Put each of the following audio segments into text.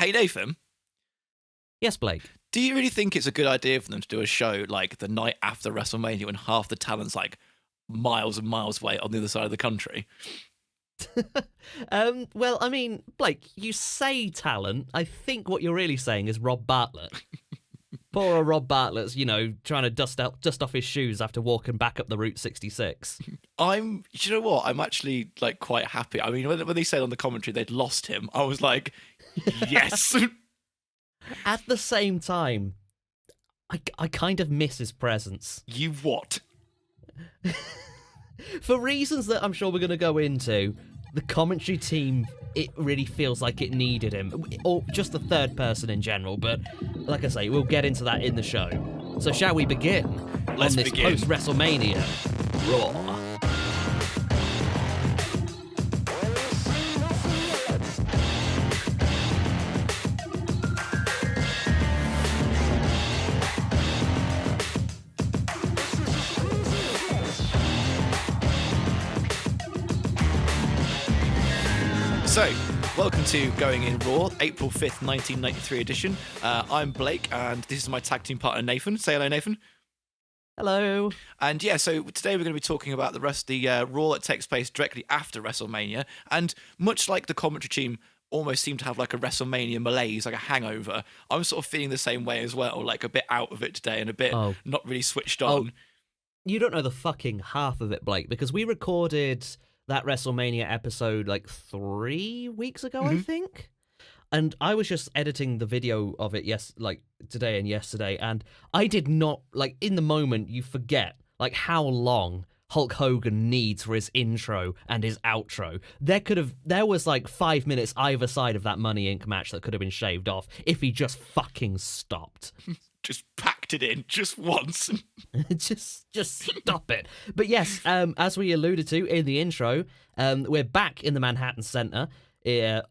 Hey, Nathan. Yes, Blake. Do you really think it's a good idea for them to do a show like the night after WrestleMania when half the talent's like miles and miles away on the other side of the country? Well, I mean, Blake, you say talent. I think what you're really saying is Rob Bartlett. Poor old Rob Bartlett's, trying to dust off his shoes after walking back up the Route 66. You know what? I'm actually like quite happy. I mean, when they said on the commentary they'd lost him, I was like, yes. At the same time, I kind of miss his presence. You what? For reasons that I'm sure we're going to go into, the commentary team, it really feels like it needed him. Or just the third person in general, but like I say, we'll get into that in the show. So shall we begin? Let's on this begin. post-WrestleMania Raw. So, welcome to Going In Raw, April 5th, 1993 edition. I'm Blake, and this is my tag team partner, Nathan. Say hello, Nathan. Hello. And yeah, so today we're going to be talking about the Raw that takes place directly after WrestleMania. And much like the commentary team almost seem to have like a WrestleMania malaise, like a hangover, I'm sort of feeling the same way as well, like a bit out of it today and a bit not really switched on. You don't know the fucking half of it, Blake, because we recorded that WrestleMania episode like 3 weeks ago, I think. And I was just editing the video of it today and yesterday, and I did not, like, in the moment you forget like how long Hulk Hogan needs for his intro and his outro. There was like 5 minutes either side of that Money Inc. match that could have been shaved off if he just fucking stopped. Just packed it in just once. just stop it. But yes, as we alluded to in the intro, we're back in the Manhattan Center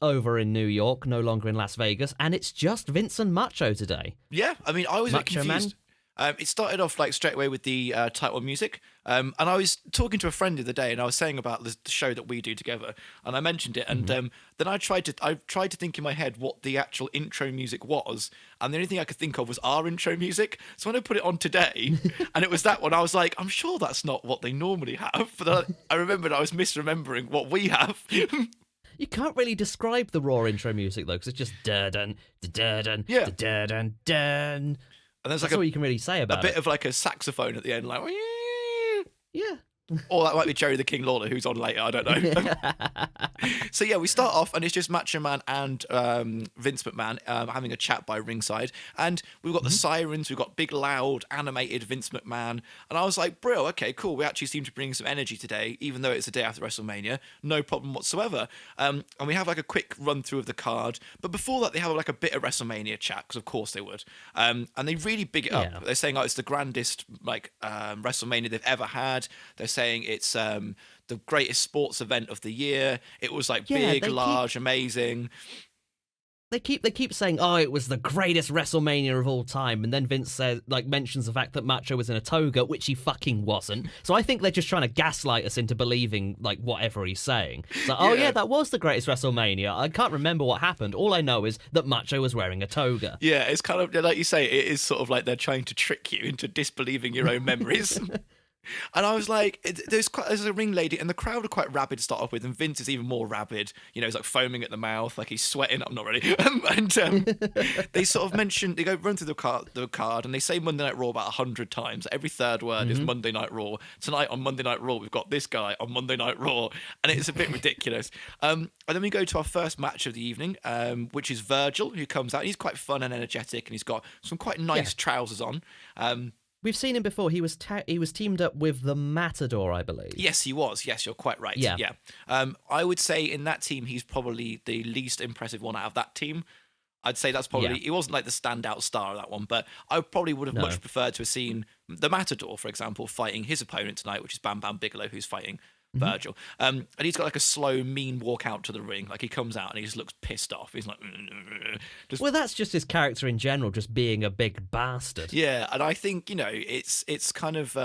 over in New York, no longer in Las Vegas, and it's just Vince and Macho today. Yeah, I mean, I was a bit Macho confused. It started off like straight away with the title music, and I was talking to a friend the other day, and I was saying about the show that we do together, and I mentioned it, and then I tried to think in my head what the actual intro music was, and the only thing I could think of was our intro music. So when I put it on today, and it was that one, I was like, I'm sure that's not what they normally have, but I remembered I was misremembering what we have. You can't really describe the Raw intro music though, because it's just da-dun, da-dun, Yeah. da-dun, dun. And there's That's like all you can really say about a bit of like a saxophone at the end, like. Yeah. Or that might be Jerry the King Lawler, who's on later, I don't know. So yeah, we start off and it's just Macho Man and Vince McMahon having a chat by ringside, and we've got the sirens, we've got big loud animated Vince McMahon, and I was like, bro, okay, cool, we actually seem to bring some energy today, even though it's the day after WrestleMania, no problem whatsoever. And we have like a quick run through of the card, but before that they have like a bit of WrestleMania chat, because of course they would, and they really big it up. They're saying, it's the grandest like WrestleMania they've ever had. They're saying it's the greatest sports event of the year. It was like big, large, amazing. They keep saying, it was the greatest WrestleMania of all time, and then Vince says, mentions the fact that Macho was in a toga, which he fucking wasn't. So I think they're just trying to gaslight us into believing like whatever he's saying. It's like, that was the greatest WrestleMania. I can't remember what happened. All I know is that Macho was wearing a toga. Yeah, it's kind of like you say, it is sort of like they're trying to trick you into disbelieving your own memories. And I was like, there's a ring lady, and the crowd are quite rabid to start off with, and Vince is even more rabid. He's like foaming at the mouth, like he's sweating. I'm not ready. They sort of mention, they go run through the card, and they say Monday Night Raw about 100 times. Every third word is Monday Night Raw. Tonight on Monday Night Raw, we've got this guy on Monday Night Raw, and it's a bit ridiculous. And then we go to our first match of the evening, which is Virgil, who comes out. He's quite fun and energetic, and he's got some quite nice trousers on. We've seen him before. He was teamed up with the Matador, I believe. Yes, he was. Yes, you're quite right. Yeah. I would say in that team, he's probably the least impressive one out of that team. I'd say that's probably... He wasn't like the standout star of that one, but I probably would have much preferred to have seen the Matador, for example, fighting his opponent tonight, which is Bam Bam Bigelow, who's fighting Virgil. And he's got like a slow, mean walk out to the ring. Like he comes out and he just looks pissed off. He's like... Well, that's just his character in general, just being a big bastard. Yeah, and I think, it's kind of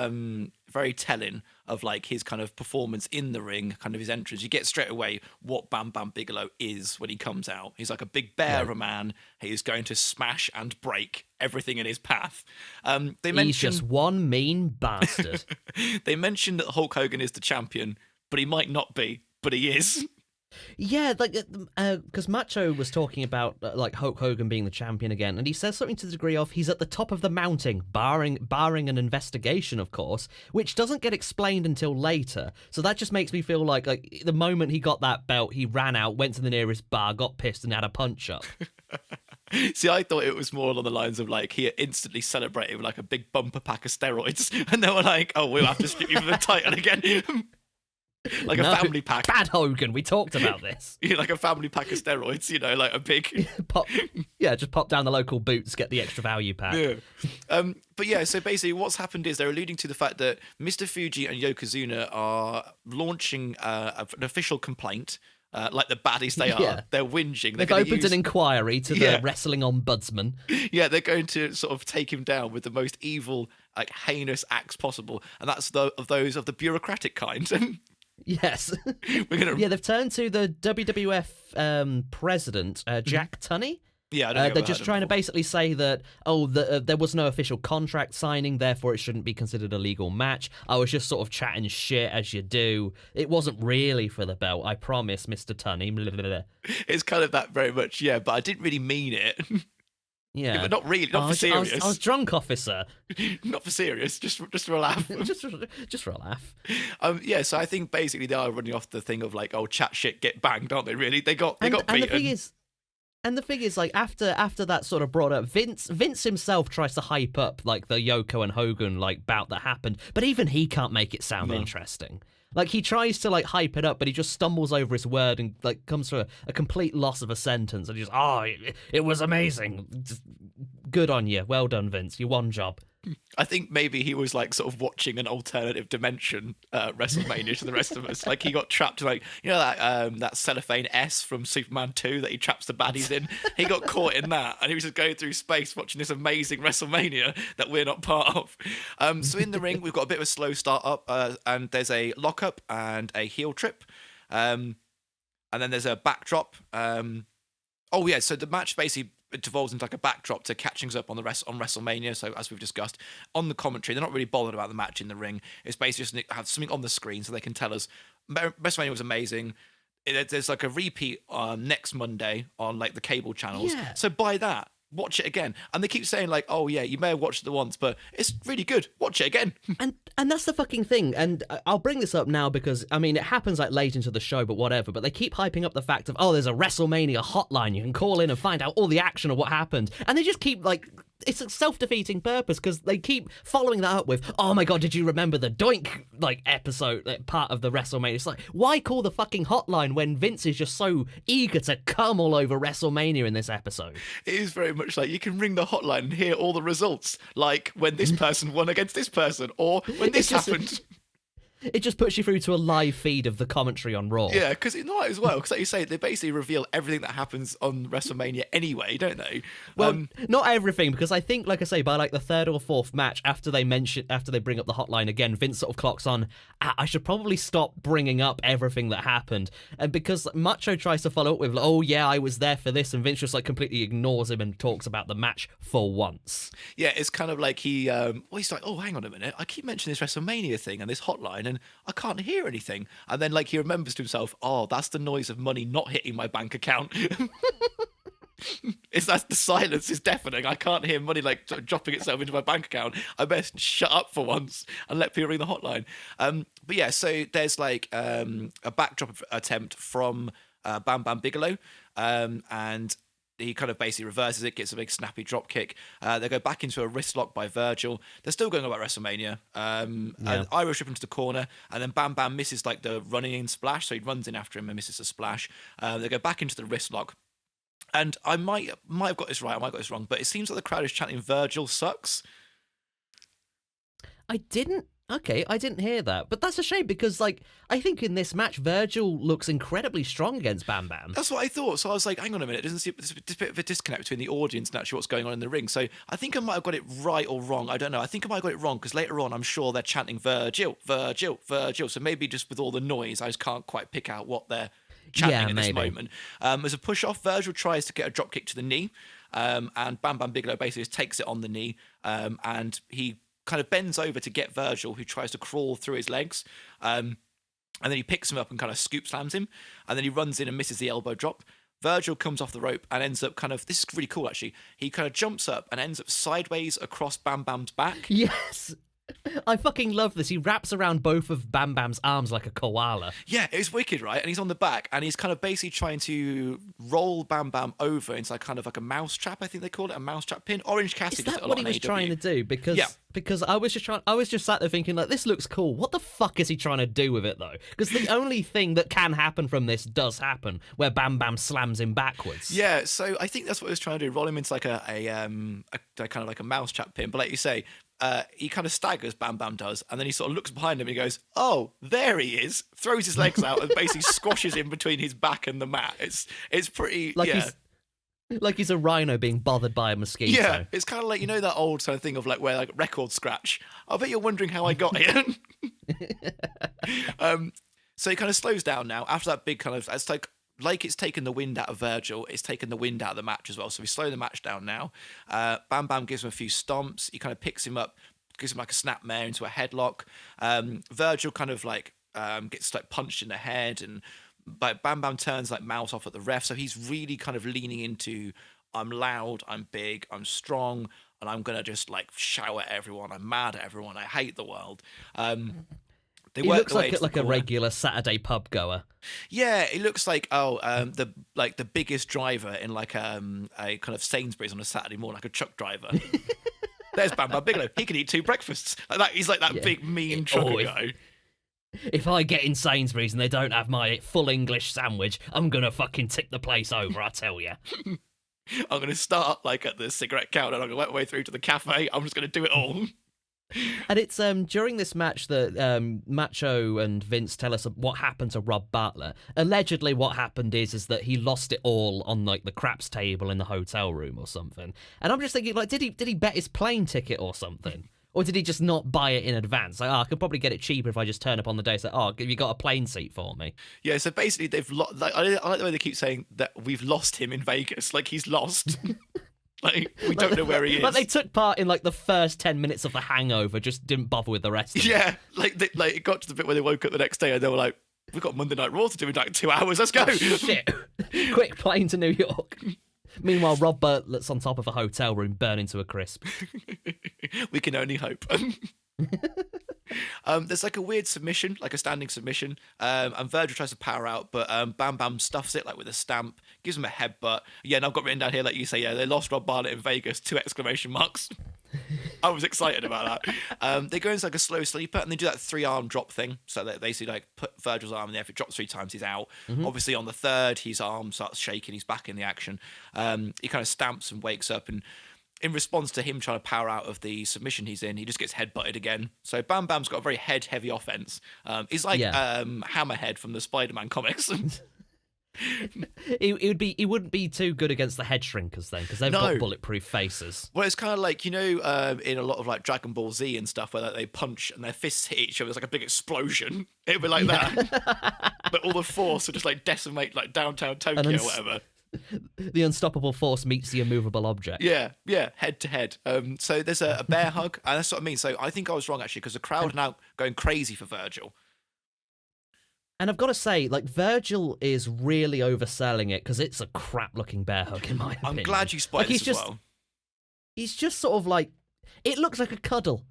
very telling of like his kind of performance in the ring, kind of his entrance. You get straight away what Bam Bam Bigelow is when he comes out. He's like a big bear of a man. He's going to smash and break everything in his path. He's just one mean bastard. They mentioned that Hulk Hogan is the champion, but he might not be, but he is. Yeah, like, because Macho was talking about like Hulk Hogan being the champion again, and he says something to the degree of he's at the top of the mountain, barring an investigation, of course, which doesn't get explained until later. So that just makes me feel like the moment he got that belt, he ran out, went to the nearest bar, got pissed, and had a punch up. See, I thought it was more along the lines of like he instantly celebrated with like a big bumper pack of steroids, and they were like, "Oh, we'll have to strip you for the title again." Like a family pack. Bad Hogan, we talked about this. Yeah, like a family pack of steroids, like a big... just pop down the local Boots, get the extra value pack. Yeah. But yeah, so basically what's happened is they're alluding to the fact that Mr. Fuji and Yokozuna are launching an official complaint, like the baddies they are. Yeah. They're whinging. They've opened an inquiry to the wrestling ombudsman. Yeah, they're going to sort of take him down with the most evil, like heinous acts possible, and that's those of the bureaucratic kind. Yes. Yeah, they've turned to the WWF president, Jack Tunney. Yeah, they're just trying to basically say that, there was no official contract signing, therefore it shouldn't be considered a legal match. I was just sort of chatting shit as you do. It wasn't really for the belt, I promise, Mr. Tunney. Blah, blah, blah. It's kind of that very much, yeah, but I didn't really mean it. Yeah, but not really, not for serious. I was drunk, officer. Not for serious, just for a laugh. just for a laugh. Yeah, so I think basically they are running off the thing of like, oh, chat shit, get banged, aren't they? Really, they got beaten. And the thing is, like after that sort of brought up, Vince himself tries to hype up like the Yoko and Hogan like bout that happened, but even he can't make it sound interesting. Like he tries to like hype it up, but he just stumbles over his word and like comes to a complete loss of a sentence. And he's just, it was amazing. Just, good on you. Well done, Vince. You won job. I think maybe he was like sort of watching an alternative dimension WrestleMania to the rest of us. Like he got trapped like that cellophane S from Superman 2 that he traps the baddies in. He got caught in that, and he was just going through space watching this amazing WrestleMania that we're not part of. So in the ring, we've got a bit of a slow start up, and there's a lockup and a heel trip, and then there's a backdrop. So the match basically it devolves into like a backdrop to catching us up on WrestleMania. So as we've discussed on the commentary, they're not really bothered about the match in the ring. It's basically just have something on the screen so they can tell us WrestleMania was amazing. There's like a repeat next Monday on like the cable channels. Yeah. So buy that. Watch it again. And they keep saying like, oh yeah, you may have watched it once, but it's really good. Watch it again. And that's the fucking thing. And I'll bring this up now because, I mean, it happens like late into the show, but whatever. But they keep hyping up the fact of, there's a WrestleMania hotline. You can call in and find out all the action of what happened. And they just keep like, it's a self-defeating purpose because they keep following that up with, oh my god, did you remember the Doink like episode, like, part of the WrestleMania? It's like, why call the fucking hotline when Vince is just so eager to come all over WrestleMania in this episode? It is very much like you can ring the hotline and hear all the results, like when this person won against this person or when this happened. It just puts you through to a live feed of the commentary on Raw. Yeah, because it might as well. Because like you say, they basically reveal everything that happens on WrestleMania anyway, don't they? Well, not everything, because I think, like I say, by like the third or fourth match, after they bring up the hotline again, Vince sort of clocks on, I should probably stop bringing up everything that happened. And because Macho tries to follow up with, oh yeah, I was there for this, and Vince just like completely ignores him and talks about the match for once. Yeah, it's kind of like he's like, oh, hang on a minute, I keep mentioning this WrestleMania thing and this hotline, and I can't hear anything. And then like he remembers to himself, oh, that's the noise of money not hitting my bank account. That's the silence is deafening. I can't hear money like dropping itself into my bank account. I best shut up for once and let people ring the hotline. But yeah, so there's like a backdrop attempt from Bam Bam Bigelow, and he kind of basically reverses it, gets a big snappy drop kick. They go back into a wrist lock by Virgil. They're still going about WrestleMania. And Irish whip into the corner, and then Bam Bam misses like the running in splash, so he runs in after him and misses a splash. They go back into the wrist lock. And I might have got this right, I might have got this wrong, but it seems like the crowd is chanting Virgil sucks. I didn't Okay, I didn't hear that, but that's a shame because, like, I think in this match, Virgil looks incredibly strong against Bam Bam. That's what I thought. So I was like, hang on a minute, there's a bit of a disconnect between the audience and actually what's going on in the ring. So I think I might have got it right or wrong. I don't know. I think I might have got it wrong because later on, I'm sure they're chanting Virgil, Virgil, Virgil. So maybe just with all the noise, I just can't quite pick out what they're chanting at this moment. As a push-off, Virgil tries to get a drop kick to the knee, and Bam Bam Bigelow basically just takes it on the knee, and he kind of bends over to get Virgil, who tries to crawl through his legs. And then he picks him up and kind of scoop slams him. And then he runs in and misses the elbow drop. Virgil comes off the rope and ends up kind of... This is really cool, actually. He kind of jumps up and ends up sideways across Bam Bam's back. Yes! I fucking love this. He wraps around both of Bam Bam's arms like a koala. Yeah, it's wicked, right? And he's on the back, and he's kind of basically trying to roll Bam Bam over into like kind of like a mouse trap, I think they call it, a mouse trap pin. Orange Cassidy does it a lot. Is that what he was trying to do? Because I was just sat there thinking, like, this looks cool. What the fuck is he trying to do with it, though? Because the only thing that can happen from this does happen, where Bam Bam slams him backwards. Yeah, so I think that's what he was trying to do, roll him into like a kind of like a mouse trap pin. But like you say, he kind of staggers, Bam Bam does, and then he sort of looks behind him and he goes, oh, there he is, throws his legs out and basically squashes him between his back and the mat. It's pretty, like he's a rhino being bothered by a mosquito. Yeah, it's kind of like, you know, that old kind of thing of like where like record scratch. I bet you're wondering how I got here. So he kind of slows down now after that big kind of, it's like it's taken the wind out of Virgil, it's taken the wind out of the match as well. So we slow the match down now. Bam Bam gives him a few stomps. He kind of picks him up, gives him like a snapmare into a headlock. Virgil kind of like gets like punched in the head, and Bam Bam turns like mouth off at the ref. So he's really kind of leaning into, I'm loud, I'm big, I'm strong, and I'm going to just like shout at everyone. I'm mad at everyone. I hate the world. He looks like a regular Saturday pub goer. Yeah, it looks like the biggest driver in like a kind of Sainsbury's on a Saturday morning, like a truck driver. There's Bam Bam Bigelow. He can eat 2 breakfasts. Like that. He's like that big mean trucker guy. If I get in Sainsbury's and they don't have my full English sandwich, I'm gonna fucking tip the place over. I tell you. I'm gonna start like at the cigarette counter, and I'm gonna work my way through to the cafe. I'm just gonna do it all. And it's during this match that Macho and Vince tell us what happened to Rob Bartlett. Allegedly, what happened is that he lost it all on like the craps table in the hotel room or something. And I'm just thinking, like, did he bet his plane ticket or something? Or did he just not buy it in advance? Like, I could probably get it cheaper if I just turn up on the day and say, have you got a plane seat for me? Yeah, so basically they've like, I like the way they keep saying that we've lost him in Vegas. Like, he's lost. Like, we don't know where he is. But they took part in like the first 10 minutes of The Hangover, just didn't bother with the rest of it. Yeah, like it got to the bit where they woke up the next day and they were like, we've got Monday Night Raw to do in like 2 hours, let's go. Oh, shit. Quick plane to New York. Meanwhile, Rob Bartlett's on top of a hotel room burning to a crisp. We can only hope. There's like a weird submission, like a standing submission, and Virgil tries to power out, but Bam Bam stuffs it like with a stamp, gives him a headbutt. Yeah, and I've got written down here, like you say, they lost Rob Bartlett in Vegas, 2 exclamation marks. I was excited about that. They go into like a slow sleeper, and they do that 3-arm drop thing, so they basically like put Virgil's arm in there. If it drops 3 times, he's out. Mm-hmm. Obviously, on the 3rd, his arm starts shaking, he's back in the action. He kind of stamps and wakes up, and in response to him trying to power out of the submission he's in, he just gets headbutted again. So Bam Bam's got a very head-heavy offense. He's like Hammerhead from the Spider-Man comics. He wouldn't be too good against the head shrinkers then, because they've got bulletproof faces. Well, it's kind of like, you know, in a lot of like Dragon Ball Z and stuff, where they punch and their fists hit each other, there's like a big explosion. It'd be like that, but all the force would just like decimate like downtown Tokyo or whatever. The unstoppable force meets the immovable object. Yeah, head to head. So there's a bear hug, and that's what I mean. So I think I was wrong, actually, because the crowd are now going crazy for Virgil. And I've got to say, like, Virgil is really overselling it, because it's a crap-looking bear hug, in my opinion. I'm glad you spotted this as well. He's just sort of like... It looks like a cuddle.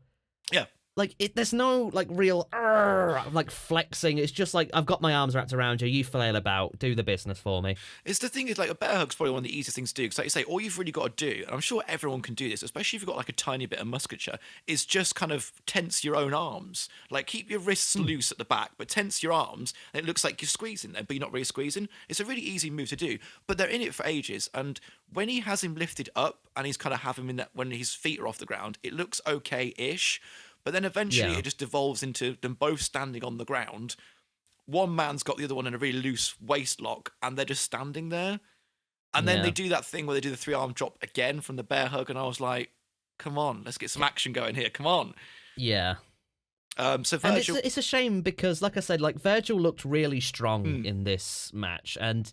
Yeah. Like, there's no, like, real, like, flexing. It's just like, I've got my arms wrapped around you, you flail about, do the business for me. It's the thing is, like, a bear hug's probably one of the easiest things to do, because like you say, all you've really got to do, and I'm sure everyone can do this, especially if you've got, like, a tiny bit of musculature, is just kind of tense your own arms. Like, keep your wrists loose at the back, but tense your arms, and it looks like you're squeezing them, but you're not really squeezing. It's a really easy move to do, but they're in it for ages, and when he has him lifted up, and he's kind of having him in that, when his feet are off the ground, it looks okay-ish. But then eventually Yeah. it just devolves into them both standing on the ground. One man's got the other one in a really loose waist lock, and they're just standing there. And then they do that thing where they do the 3-arm drop again from the bear hug, and I was like, come on, let's get some action going here. Come on. Yeah. So Virgil... And it's a shame because, like I said, like Virgil looked really strong in this match, and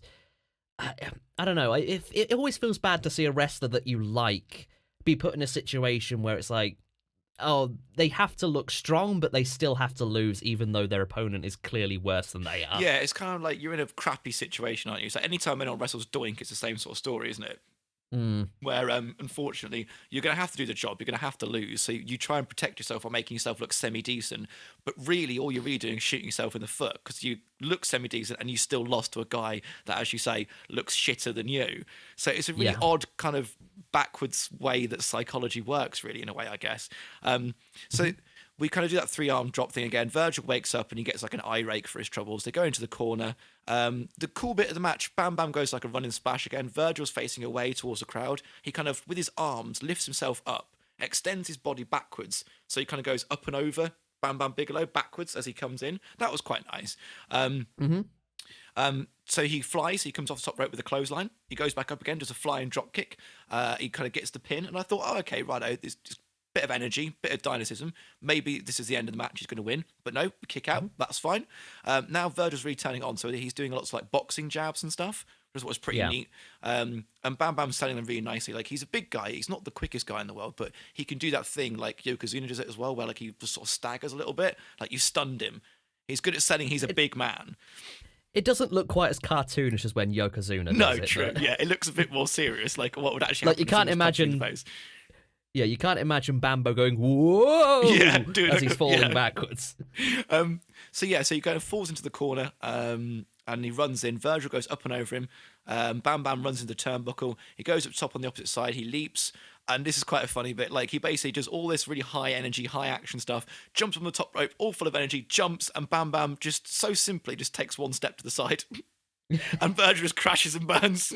I don't know. It always feels bad to see a wrestler that you like be put in a situation where it's like, oh, they have to look strong, but they still have to lose, even though their opponent is clearly worse than they are. Yeah, it's kind of like you're in a crappy situation, aren't you? So anytime anyone wrestles Doink, it's the same sort of story, isn't it? Where, unfortunately, you're going to have to do the job. You're going to have to lose. So you try and protect yourself by making yourself look semi-decent. But really, all you're really doing is shooting yourself in the foot because you look semi-decent and you still lost to a guy that, as you say, looks shitter than you. So it's a really odd kind of backwards way that psychology works, really, in a way, I guess. So we kind of do that 3-arm drop thing again. Virgil wakes up and he gets like an eye rake for his troubles. They go into the corner. The cool bit of the match, Bam Bam goes like a running splash again. Virgil's facing away towards the crowd. He kind of, with his arms, lifts himself up, extends his body backwards. So he kind of goes up and over Bam Bam Bigelow backwards as he comes in. That was quite nice. So he flies. He comes off the top rope with a clothesline. He goes back up again, does a flying drop kick. He kind of gets the pin. And I thought, oh, okay, righto, this just bit of energy, bit of dynamism. Maybe this is the end of the match. He's going to win, but no, we kick out. That's fine. Now Virgil's really turning on, so he's doing lots of like boxing jabs and stuff, which was pretty neat. And Bam Bam's selling them really nicely. Like he's a big guy. He's not the quickest guy in the world, but he can do that thing like Yokozuna does it as well, where like he just sort of staggers a little bit, like you stunned him. He's good at selling. He's a big man. It doesn't look quite as cartoonish as when Yokozuna does it. No, true. But... Yeah, it looks a bit more serious. Like what would actually happen? Like you can't imagine. Yeah, you can't imagine Bambo going, whoa, as he's falling backwards. So he kind of falls into the corner and he runs in. Virgil goes up and over him. Bam Bam runs into the turnbuckle. He goes up top on the opposite side. He leaps. And this is quite a funny bit. Like, he basically does all this really high energy, high action stuff, jumps on the top rope, all full of energy, jumps, and Bam Bam just so simply just takes one step to the side. And Virgil just crashes and burns.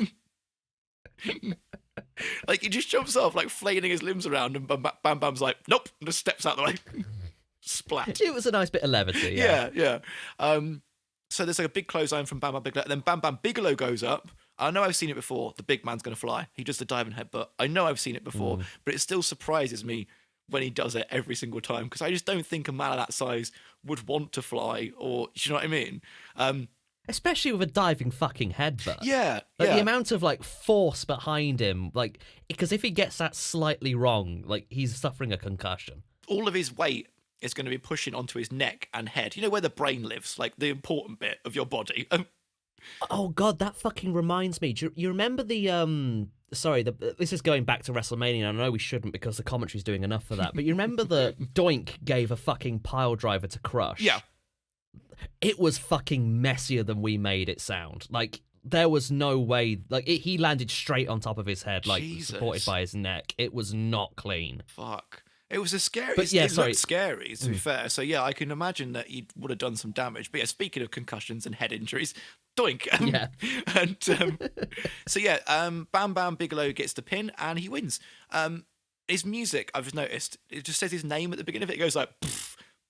Like, he just jumps off, like, flailing his limbs around, and Bam Bam's like, nope, and just steps out the way. Splat. It was a nice bit of levity, Yeah. So there's like a big clothesline from Bam Bam Bigelow, and then Bam Bam Bigelow goes up. I know I've seen it before. The big man's going to fly. He does the diving headbutt. I know I've seen it before, but it still surprises me when he does it every single time, because I just don't think a man of that size would want to fly, or, do you know what I mean? Especially with a diving fucking headbutt. Yeah. The amount of, like, force behind him, like, because if he gets that slightly wrong, like, he's suffering a concussion. All of his weight is going to be pushing onto his neck and head. You know where the brain lives, like the important bit of your body. Oh God, that fucking reminds me. Do you remember the this is going back to WrestleMania, and I know we shouldn't because the commentary's doing enough for that, but you remember the Doink gave a fucking pile driver to Crush? Yeah. It was fucking messier than we made it sound. Like, there was no way, like, he landed straight on top of his head, like, supported by his neck. It was not clean. Fuck. It was a scary. But yeah, it looked scary, to be fair. So yeah, I can imagine that he would have done some damage. But yeah, speaking of concussions and head injuries, Doink. Bam Bam Bigelow gets the pin and he wins. His music, I've just noticed, it just says his name at the beginning of it. It goes like,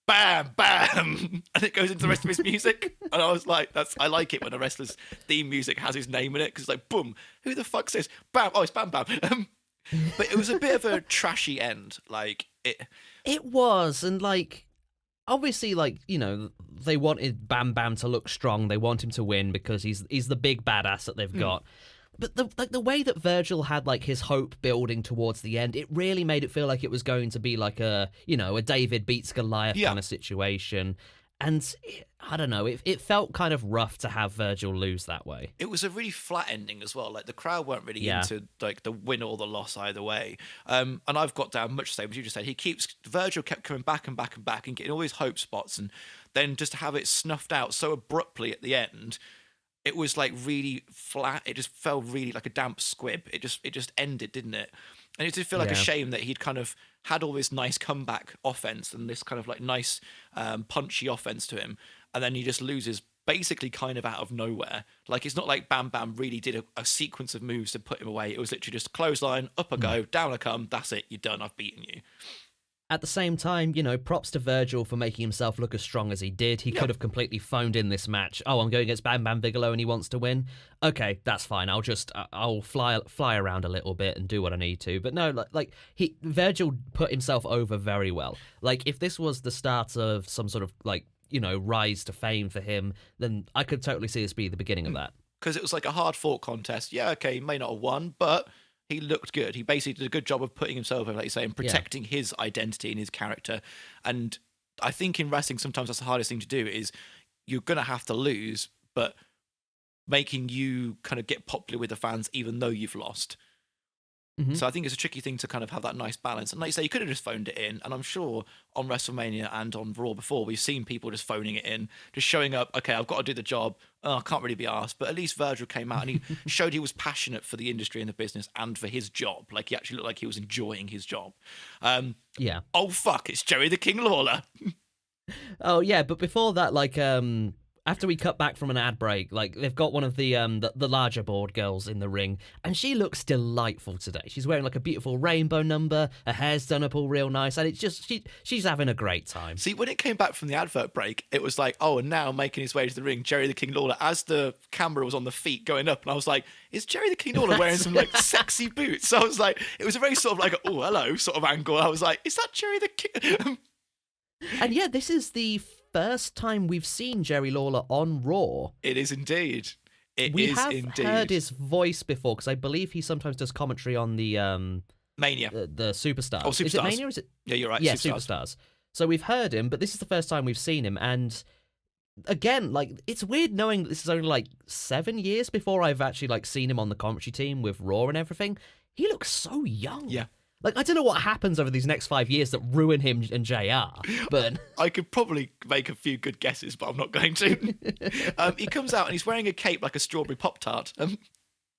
bam, bam, and it goes into the rest of his music. And I was like, I like it when a wrestler's theme music has his name in it, because it's like, boom, who the fuck says bam? Oh, it's Bam Bam. But it was a bit of a trashy end. Like, it was, and like, obviously, like, you know, they wanted Bam Bam to look strong. They want him to win because he's the big badass that they've got. But the way that Virgil had, like, his hope building towards the end, it really made it feel like it was going to be like a David beats Goliath kind of situation. And I don't know, it felt kind of rough to have Virgil lose that way. It was a really flat ending as well. Like, the crowd weren't really into, like, the win or the loss either way. And I've got down much the same as you just said. Virgil kept coming back and back and back and getting all his hope spots, and then just to have it snuffed out so abruptly at the end, it was, like, really flat. It just felt really like a damp squib. It just ended, didn't it? And it did feel like a shame that he'd kind of had all this nice comeback offense and this kind of, like, nice punchy offense to him, and then he just loses basically kind of out of nowhere. Like, it's not like Bam Bam really did a sequence of moves to put him away. It was literally just clothesline, up I go, down I come, that's it, you're done, I've beaten you. At the same time, props to Virgil for making himself look as strong as he did. He could have completely phoned in this match. Oh, I'm going against Bam Bam Bigelow and he wants to win. Okay, that's fine. I'll fly around a little bit and do what I need to. But no, Virgil put himself over very well. Like, if this was the start of some sort of rise to fame for him, then I could totally see this be the beginning of that. Because it was like a hard-fought contest. Yeah, okay, he may not have won, but he looked good. He basically did a good job of putting himself over, like you say, and protecting his identity and his character. And I think in wrestling, sometimes that's the hardest thing to do, is you're going to have to lose, but making you kind of get popular with the fans even though you've lost. Mm-hmm. So I think it's a tricky thing to kind of have that nice balance. And like you say, you could have just phoned it in. And I'm sure on WrestleMania and on Raw before, we've seen people just phoning it in, just showing up, okay, I've got to do the job. Oh, I can't really be asked. But at least Virgil came out and he showed he was passionate for the industry and the business and for his job. Like, he actually looked like he was enjoying his job. Yeah. Oh, fuck, it's Jerry the King Lawler. Oh, yeah, but before that, after we cut back from an ad break, they've got one of the larger board girls in the ring, and she looks delightful today. She's wearing like a beautiful rainbow number, her hair's done up all real nice, and it's just she's having a great time. See, when it came back from the advert break, it was like, oh, and now making his way to the ring, Jerry the King Lawler, as the camera was on the feet going up, and I was like, is Jerry the King Lawler wearing some sexy boots? So I was like, it was a very sort of like, oh, hello sort of angle. I was like, is that Jerry the King? And yeah, this is the first time we've seen Jerry Lawler on Raw. It is indeed. We have heard his voice before, because I believe he sometimes does commentary on the Mania, the Superstars. Oh, Superstars. Is it Mania? Or is it? Yeah, you're right. Yeah, Superstars. So we've heard him, but this is the first time we've seen him, and again, it's weird knowing that this is only 7 years before I've actually seen him on the commentary team with Raw and everything. He looks so young. Yeah. I don't know what happens over these next 5 years that ruin him and JR, but I could probably make a few good guesses, but I'm not going to. He comes out and he's wearing a cape like a strawberry Pop-Tart.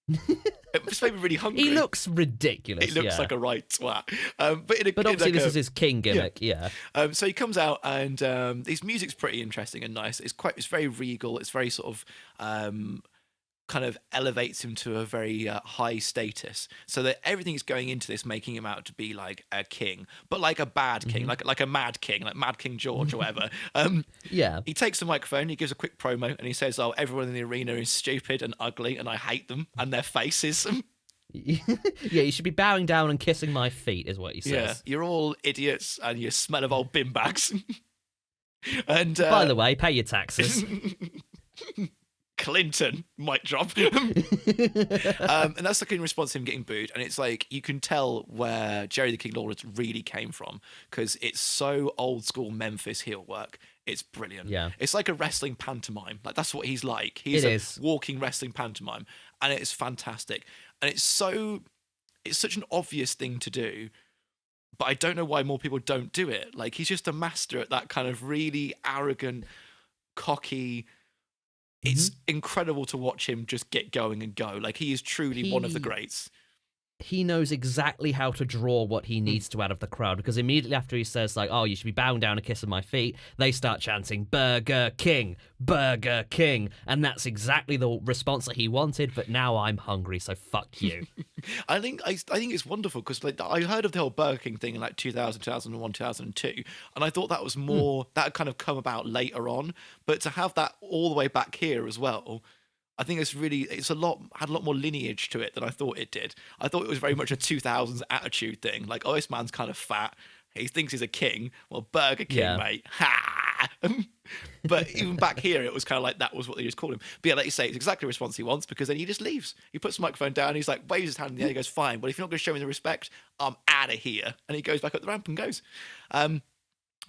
It just made me really hungry. He looks ridiculous. He looks like a right twat. But obviously this is his king gimmick, yeah. So he comes out and his music's pretty interesting and nice. It's very regal. It's very sort of kind of elevates him to a very high status, so that everything is going into this making him out to be like a king, but like a bad king, like a mad king, like Mad King George or whatever. Yeah. He takes the microphone, he gives a quick promo, and he says, "Oh, everyone in the arena is stupid and ugly, and I hate them and their faces." Yeah, you should be bowing down and kissing my feet, is what he says. Yeah, you're all idiots and you smell of old bin bags. And by the way, pay your taxes. Clinton might drop. And that's in response to him getting booed. And it's like, you can tell where Jerry the King Lawler really came from, because it's so old school Memphis heel work. It's brilliant. Yeah. It's like a wrestling pantomime. That's what he's like. He's walking wrestling pantomime, and it's fantastic. And it's such an obvious thing to do, but I don't know why more people don't do it. He's just a master at that kind of really arrogant, cocky. It's incredible to watch him just get going and go. He is truly one of the greats. He knows exactly how to draw what he needs to out of the crowd, because immediately after he says, oh, you should be bowing down and kissing my feet, they start chanting, Burger King, Burger King. And that's exactly the response that he wanted, but now I'm hungry, so fuck you. I think it's wonderful, because I heard of the whole Burger King thing in 2000, 2001, 2002, and I thought that was more, that had kind of come about later on, but to have that all the way back here as well, I think had a lot more lineage to it than I thought it did. I thought it was very much a 2000s attitude thing. Oh, this man's kind of fat. He thinks he's a king. Well, Burger King, mate. Ha! But even back here, it was kind of that was what they just called him. But yeah, like you say, it's exactly the response he wants, because then he just leaves. He puts the microphone down, he's waves his hand in the air, he goes, fine, but if you're not going to show me the respect, I'm out of here. And he goes back up the ramp and goes.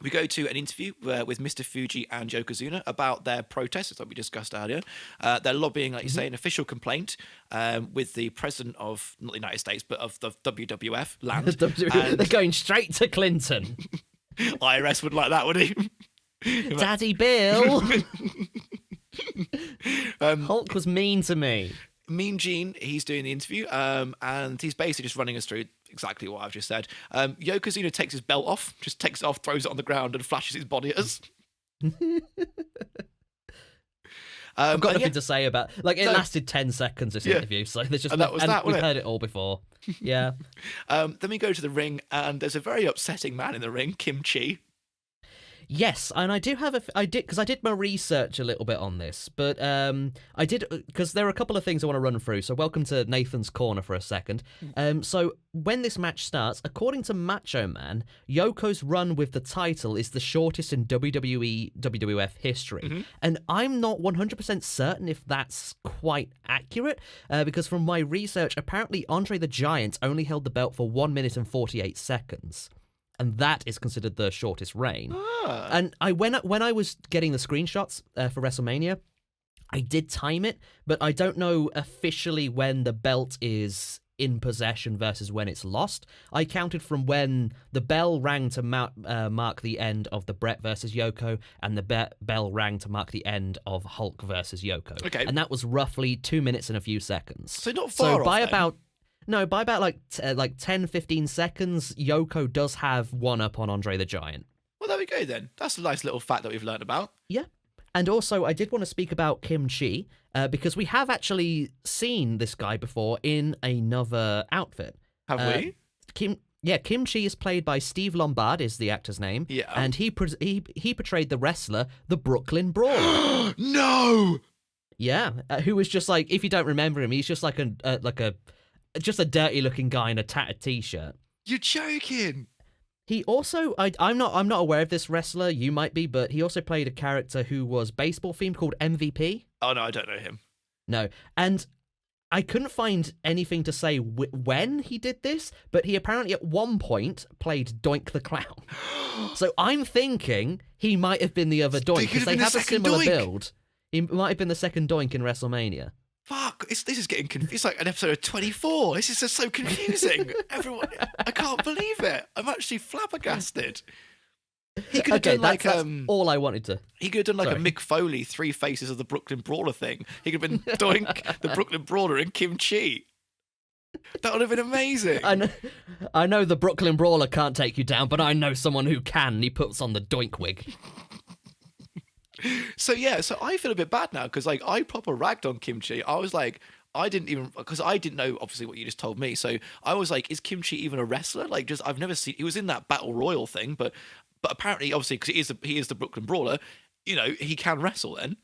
We go to an interview with Mr. Fuji and Yokozuna about their protests, as we discussed earlier. They're lobbying, like you say, an official complaint with the president of, not the United States, but of the WWF land. They're going straight to Clinton. IRS would like that, would he? Daddy Bill! Hulk was mean to me. Mean Gene, he's doing the interview, and he's basically just running us through exactly what I've just said. Yokozuna takes his belt off, just takes it off, throws it on the ground, and flashes his body at us. I've got and nothing to say about. Like, it No. lasted 10 seconds. This interview, so there's just And that was that, we've wasn't it? heard it all before. Yeah. Then we go to the ring, and there's a very upsetting man in the ring, Kim Chi. Yes, and I do have because I did my research a little bit on this, but I did because there are a couple of things I want to run through. So welcome to Nathan's Corner for a second. So when this match starts, according to Macho Man, Yoko's run with the title is the shortest in WWE WWF history, and I'm not 100% certain if that's quite accurate because from my research, apparently Andre the Giant only held the belt for 1 minute and 48 seconds. And that is considered the shortest reign. And when I was getting the screenshots for WrestleMania, I did time it, but I don't know officially when the belt is in possession versus when it's lost. I counted from when the bell rang to mark the end of the Bret versus Yoko, and the bell rang to mark the end of Hulk versus Yoko. Okay. And that was roughly 2 minutes and a few seconds. So not far off, by then. about... No, by about like 10, 15 seconds, Yoko does have one up on Andre the Giant. Well, there we go then. That's a nice little fact that we've learned about. Yeah. And also, I did want to speak about Kim Chi, because we have actually seen this guy before in another outfit. Have we? Kim Chi is played by Steve Lombard, is the actor's name. Yeah. And he portrayed the wrestler, the Brooklyn Brawler. No! Yeah, who was just like, if you don't remember him, he's just like just a dirty-looking guy in a tattered T-shirt. You're joking. He also, I'm not aware of this wrestler. You might be, but he also played a character who was baseball themed called MVP. Oh no, I don't know him. No, and I couldn't find anything to say when he did this, but he apparently at one point played Doink the Clown. So I'm thinking he might have been the other Doink because they have a similar build. He might have been the second Doink in WrestleMania. Fuck, this is getting confused. It's like an episode of 24. This is just so confusing. Everyone, I can't believe it. I'm actually flabbergasted. He could have done like that's all I wanted to. He could have done like a Mick Foley, Three Faces of the Brooklyn Brawler thing. He could have been Doink, the Brooklyn Brawler, and Kim Chi. That would have been amazing. I know the Brooklyn Brawler can't take you down, but I know someone who can. And he puts on the Doink wig. So I feel a bit bad now because like I proper ragged on Kim Chi. I was like, I didn't know obviously what you just told me. So I was like, is Kim Chi even a wrestler? Like, just I've never seen. He was in that Battle Royal thing, but apparently, obviously, because he is the Brooklyn Brawler, you know, he can wrestle. Then,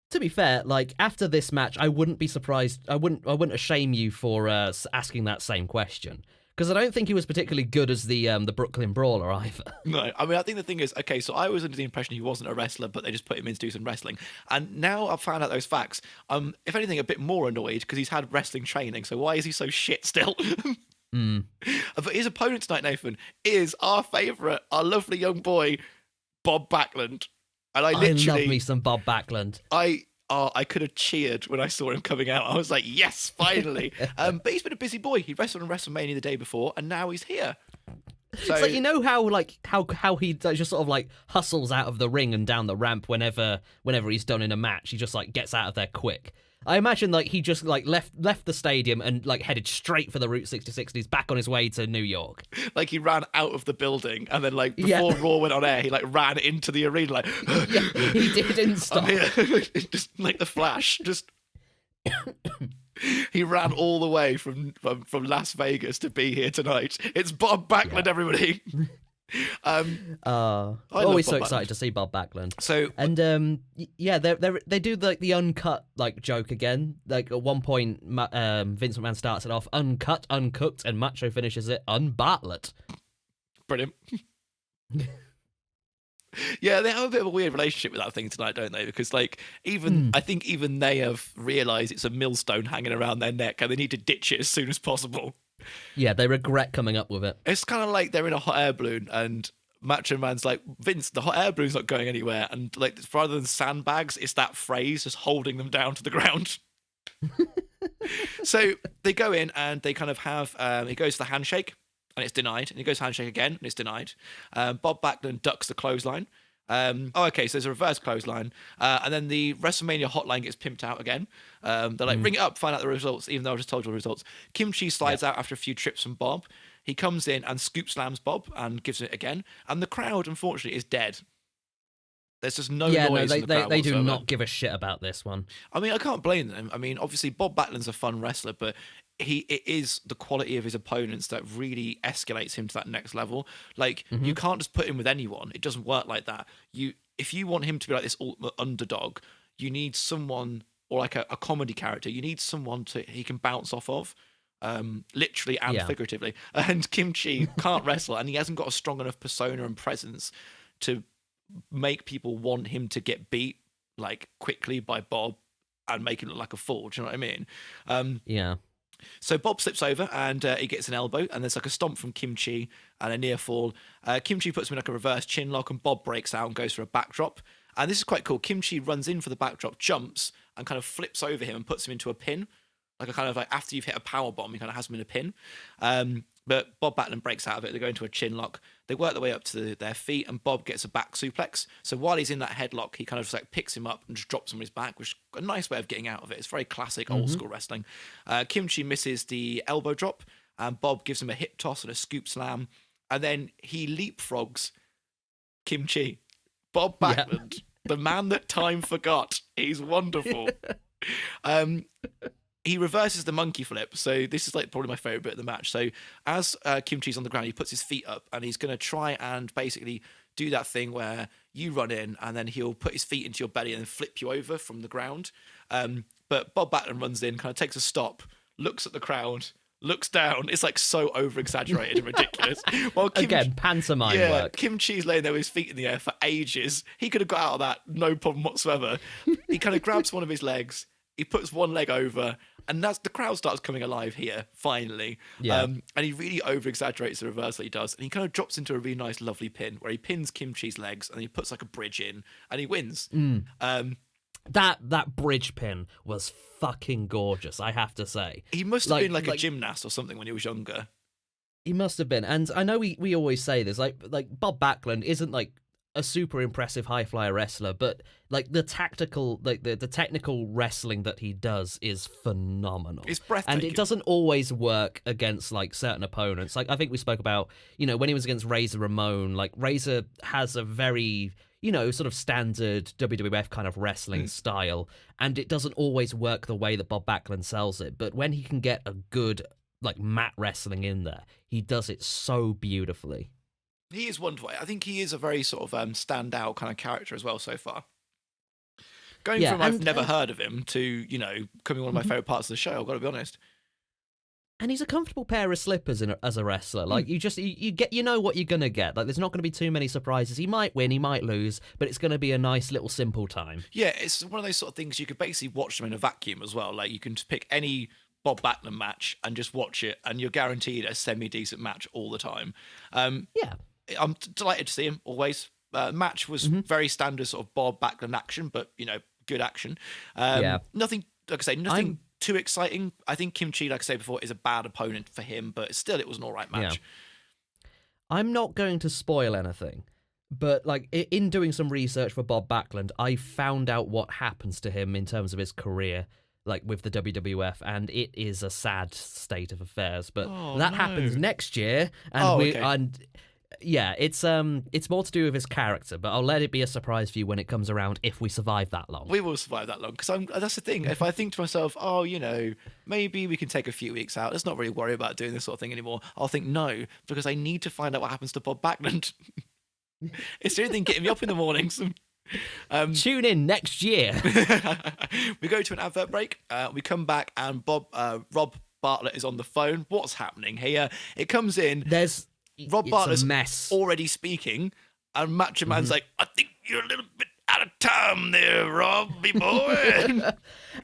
to be fair, like after this match, I wouldn't be surprised. I wouldn't shame you for asking that same question. Because I don't think he was particularly good as the Brooklyn Brawler either. No, I mean, I think the thing is, okay, so I was under the impression he wasn't a wrestler, but they just put him in to do some wrestling. And now I've found out those facts, if anything, a bit more annoyed because he's had wrestling training. So why is he so shit still? But his opponent tonight, Nathan, is our favourite, our lovely young boy, Bob Backlund. And I love me some Bob Backlund. I could have cheered when I saw him coming out. I was like, yes, finally. But he's been a busy boy. He wrestled in WrestleMania the day before, and now he's here. So, it's like, you know how he just sort of like hustles out of the ring and down the ramp whenever he's done in a match. He just like gets out of there quick. I imagine like he just like left the stadium and like headed straight for the Route 66 and he's back on his way to New York. Like he ran out of the building and then like before Raw went on air, he like ran into the arena like he didn't stop. Just like the Flash, just he ran all the way from Las Vegas to be here tonight. It's Bob Backlund, everybody. Always so excited to see Bob Backlund. So and they do like the uncut like joke again. Like at one point, Vince McMahon starts it off uncut, uncooked, and Macho finishes it unbartlet. Brilliant. Yeah, they have a bit of a weird relationship with that thing tonight, don't they? Because like I think even they have realised it's a millstone hanging around their neck and they need to ditch it as soon as possible. Yeah, they regret coming up with it. It's kind of like they're in a hot air balloon and Macho Man's like, Vince, the hot air balloon's not going anywhere. And like, rather than sandbags, it's that phrase just holding them down to the ground. So they go in and they kind of have, he goes to the handshake and it's denied. And he goes to handshake again and it's denied. Bob Backlund ducks the clothesline. Okay, so there's a reverse clothesline. And then the WrestleMania hotline gets pimped out again. They're like, ring it up, find out the results, even though I just told you the results. Kim Chi slides out after a few trips from Bob. He comes in and scoop slams Bob and gives it again. And the crowd, unfortunately, is dead. There's just no Yeah, noise no, in the crowd they do whatsoever. not give a shit about this one. I mean, I can't blame them. I mean, obviously, Bob Backlund's a fun wrestler, but it is the quality of his opponents that really escalates him to that next level. Like, you can't just put him with anyone. It doesn't work like that. If you want him to be like this ultimate underdog, you need someone, or like a comedy character, you need someone he can bounce off of. Literally and figuratively. And Kimchi can't wrestle, and he hasn't got a strong enough persona and presence to make people want him to get beat like quickly by Bob and make him look like a fool. Do you know what I mean? Yeah. So Bob slips over and he gets an elbow, and there's like a stomp from Kimchi and a near fall. Kimchi puts him in like a reverse chin lock, and Bob breaks out and goes for a backdrop. And this is quite cool. Kimchi runs in for the backdrop, jumps, and kind of flips over him and puts him into a pin. Like a kind of like after you've hit a power bomb, he kind of has him in a pin. But Bob Backlund breaks out of it. They go into a chin lock. They work their way up to their feet, and Bob gets a back suplex. So while he's in that headlock, he kind of just like picks him up and just drops him on his back, which is a nice way of getting out of it. It's very classic old school wrestling. Kimchi misses the elbow drop, and Bob gives him a hip toss and a scoop slam, and then he leapfrogs Kimchi. Bob Backlund, the man that time forgot. He's wonderful. He reverses the monkey flip. So this is like probably my favorite bit of the match. So as Kimchi's on the ground, he puts his feet up and he's going to try and basically do that thing where you run in and then he'll put his feet into your belly and then flip you over from the ground. But Bob Backlund runs in, kind of takes a stop, looks at the crowd, looks down. It's like so over-exaggerated and ridiculous. Well, Again, pantomime work. Kimchi's laying there with his feet in the air for ages. He could have got out of that, no problem whatsoever. He kind of grabs one of his legs, he puts one leg over, and the crowd starts coming alive here, finally. Yeah. And he really over-exaggerates the reverse that he does, and he kind of drops into a really nice, lovely pin, where he pins Kimchi's legs, and he puts like a bridge in, and he wins. That bridge pin was fucking gorgeous, I have to say. He must have been like a gymnast or something when he was younger. He must have been. And I know we always say this, like Bob Backlund isn't like a super impressive high flyer wrestler, but like the tactical, like the technical wrestling that he does is phenomenal. It's breathtaking. And it doesn't always work against like certain opponents. Like I think we spoke about, when he was against Razor Ramon, like Razor has a very, sort of standard WWF kind of wrestling style, and it doesn't always work the way that Bob Backlund sells it. But when he can get a good like mat wrestling in there, he does it so beautifully. He is wonderful. I think he is a very sort of standout kind of character as well so far. Going from I've never heard of him to, becoming one of my favourite parts of the show, I've got to be honest. And he's a comfortable pair of slippers as a wrestler. Like you know what you're gonna get. Like there's not gonna be too many surprises. He might win, he might lose, but it's gonna be a nice little simple time. Yeah, it's one of those sort of things you could basically watch them in a vacuum as well. Like you can just pick any Bob Backlund match and just watch it, and you're guaranteed a semi-decent match all the time. Yeah. I'm delighted to see him always. Match was very standard sort of Bob Backlund action, but good action. Nothing, like I say, nothing too exciting. I think Kimchi, like I said before, is a bad opponent for him, but still, it was an all right match. Yeah. I'm not going to spoil anything, but like in doing some research for Bob Backlund, I found out what happens to him in terms of his career, like with the WWF, and it is a sad state of affairs. But that happens next year, and yeah, it's more to do with his character, but I'll let it be a surprise for you when it comes around if we survive that long. We will survive that long, because that's the thing. If I think to myself, maybe we can take a few weeks out, let's not really worry about doing this sort of thing anymore, I'll think no, because I need to find out what happens to Bob Backlund. It's the only thing getting me up in the mornings. Tune in next year. We go to an advert break. We come back and Rob Bartlett is on the phone. What's happening here? It comes in. Rob Bartlett's already speaking, and Macho Man's like, I think you're a little bit out of time there, Robbie boy.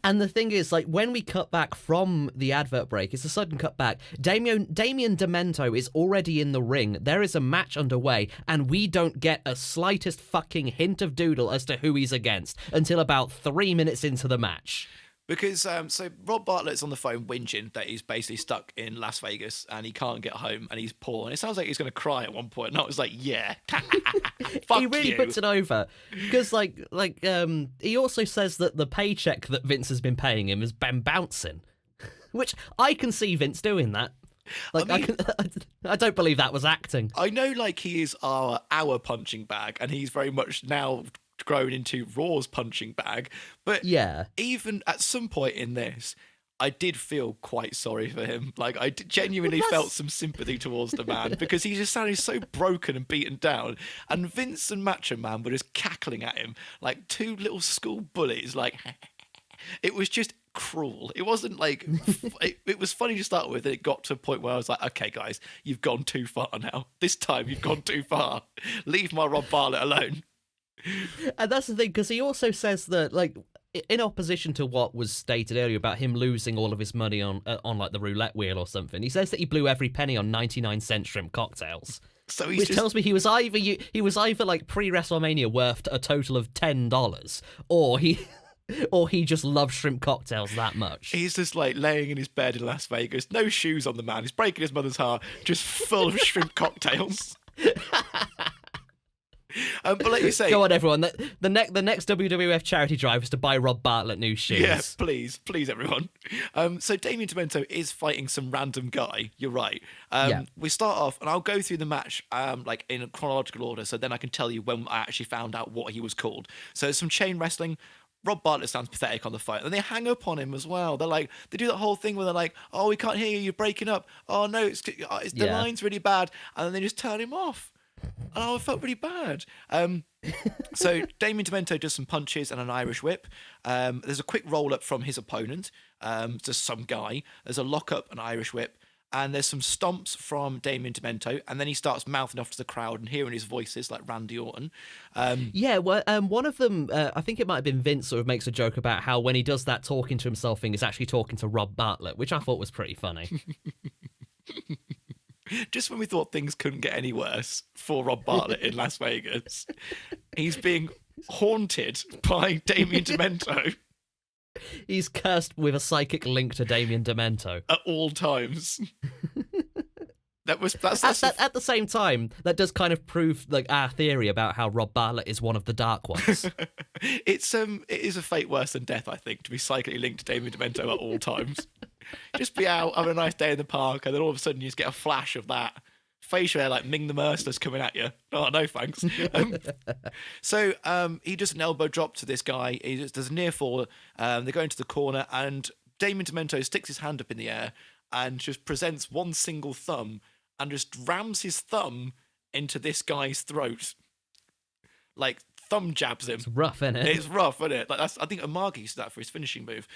And the thing is, like, when we cut back from the advert break, it's a sudden cut back. Damien Demento is already in the ring. There is a match underway, and we don't get a slightest fucking hint of doodle as to who he's against until about 3 minutes into the match. Because, so Rob Bartlett's on the phone whinging that he's basically stuck in Las Vegas and he can't get home and he's poor. And it sounds like he's going to cry at one point. And I was like, yeah, fuck he really puts it over. Because, he also says that the paycheck that Vince has been paying him has been bouncing. Which I can see Vince doing that. I don't believe that was acting. I know, he is our punching bag, and he's very much now grown into Raw's punching bag. But Yeah. even at some point in this, I did feel quite sorry for him. Like, I genuinely felt some sympathy towards the man because he just sounded so broken and beaten down. And Vince and Macho Man were just cackling at him like two little school bullies. Like, it was just cruel. It wasn't like, it was funny to start with, and it got to a point where I was like, okay, guys, you've gone too far now. This time you've gone too far. Leave my Rob Bartlett alone. And that's the thing, because he also says that, like, in opposition to what was stated earlier about him losing all of his money on like the roulette wheel or something, he says that he blew every penny on 99-cent shrimp cocktails. So which tells me he was either like pre-WrestleMania worth a total of $10, or he just loved shrimp cocktails that much. He's just like laying in his bed in Las Vegas, no shoes on the man. He's breaking his mother's heart, just full of shrimp cocktails. But like you say, go on, everyone. The next WWF charity drive is to buy Rob Bartlett new shoes. Yeah, please, everyone. So Damien Demento is fighting some random guy. You're right. We start off, and I'll go through the match like in a chronological order, so then I can tell you when I actually found out what he was called. So some chain wrestling. Rob Bartlett sounds pathetic on the fight, and they hang up on him as well. They're like, they do that whole thing where they're like, "Oh, we can't hear you. You're breaking up. Oh no, the line's really bad," and then they just turn him off. Oh, I felt really bad. So Damien Demento does some punches and an Irish whip. There's a quick roll up from his opponent, just some guy. There's a lock up, an Irish whip, and there's some stomps from Damien Demento, and then he starts mouthing off to the crowd and hearing his voices like Randy Orton. One of them, I think it might have been Vince, sort of makes a joke about how when he does that talking to himself thing, he's actually talking to Rob Bartlett, which I thought was pretty funny. Just when we thought things couldn't get any worse for Rob Bartlett in Las Vegas, he's being haunted by Damien Demento. He's cursed with a psychic link to Damien Demento at all times. That's at the same time, that does kind of prove like our theory about how Rob Bartlett is one of the dark ones. It is a fate worse than death, I think, to be psychically linked to Damien Demento at all times. Just be out, having a nice day in the park, and then all of a sudden you just get a flash of that facial hair like Ming the Merciless coming at you. Oh, no thanks. So he does an elbow drop to this guy. He just does a near fall. They go into the corner, and Damien Demento sticks his hand up in the air and just presents one single thumb and just rams his thumb into this guy's throat. Like, thumb jabs him. It's rough, isn't it? It's rough, isn't it? Like, I think Umaga used that for his finishing move.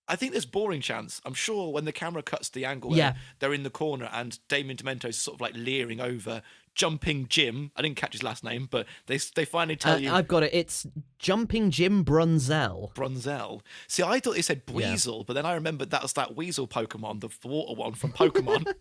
I think there's boring chance. I'm sure when the camera cuts the angle, they're in the corner and Damien Demento's sort of like leering over, Jumping Jim. I didn't catch his last name, but they finally tell you. I've got it. It's Jumping Jim Brunzell. Brunzell. See, I thought they said Weasel, but then I remembered that was that Weasel Pokemon, the water one from Pokemon.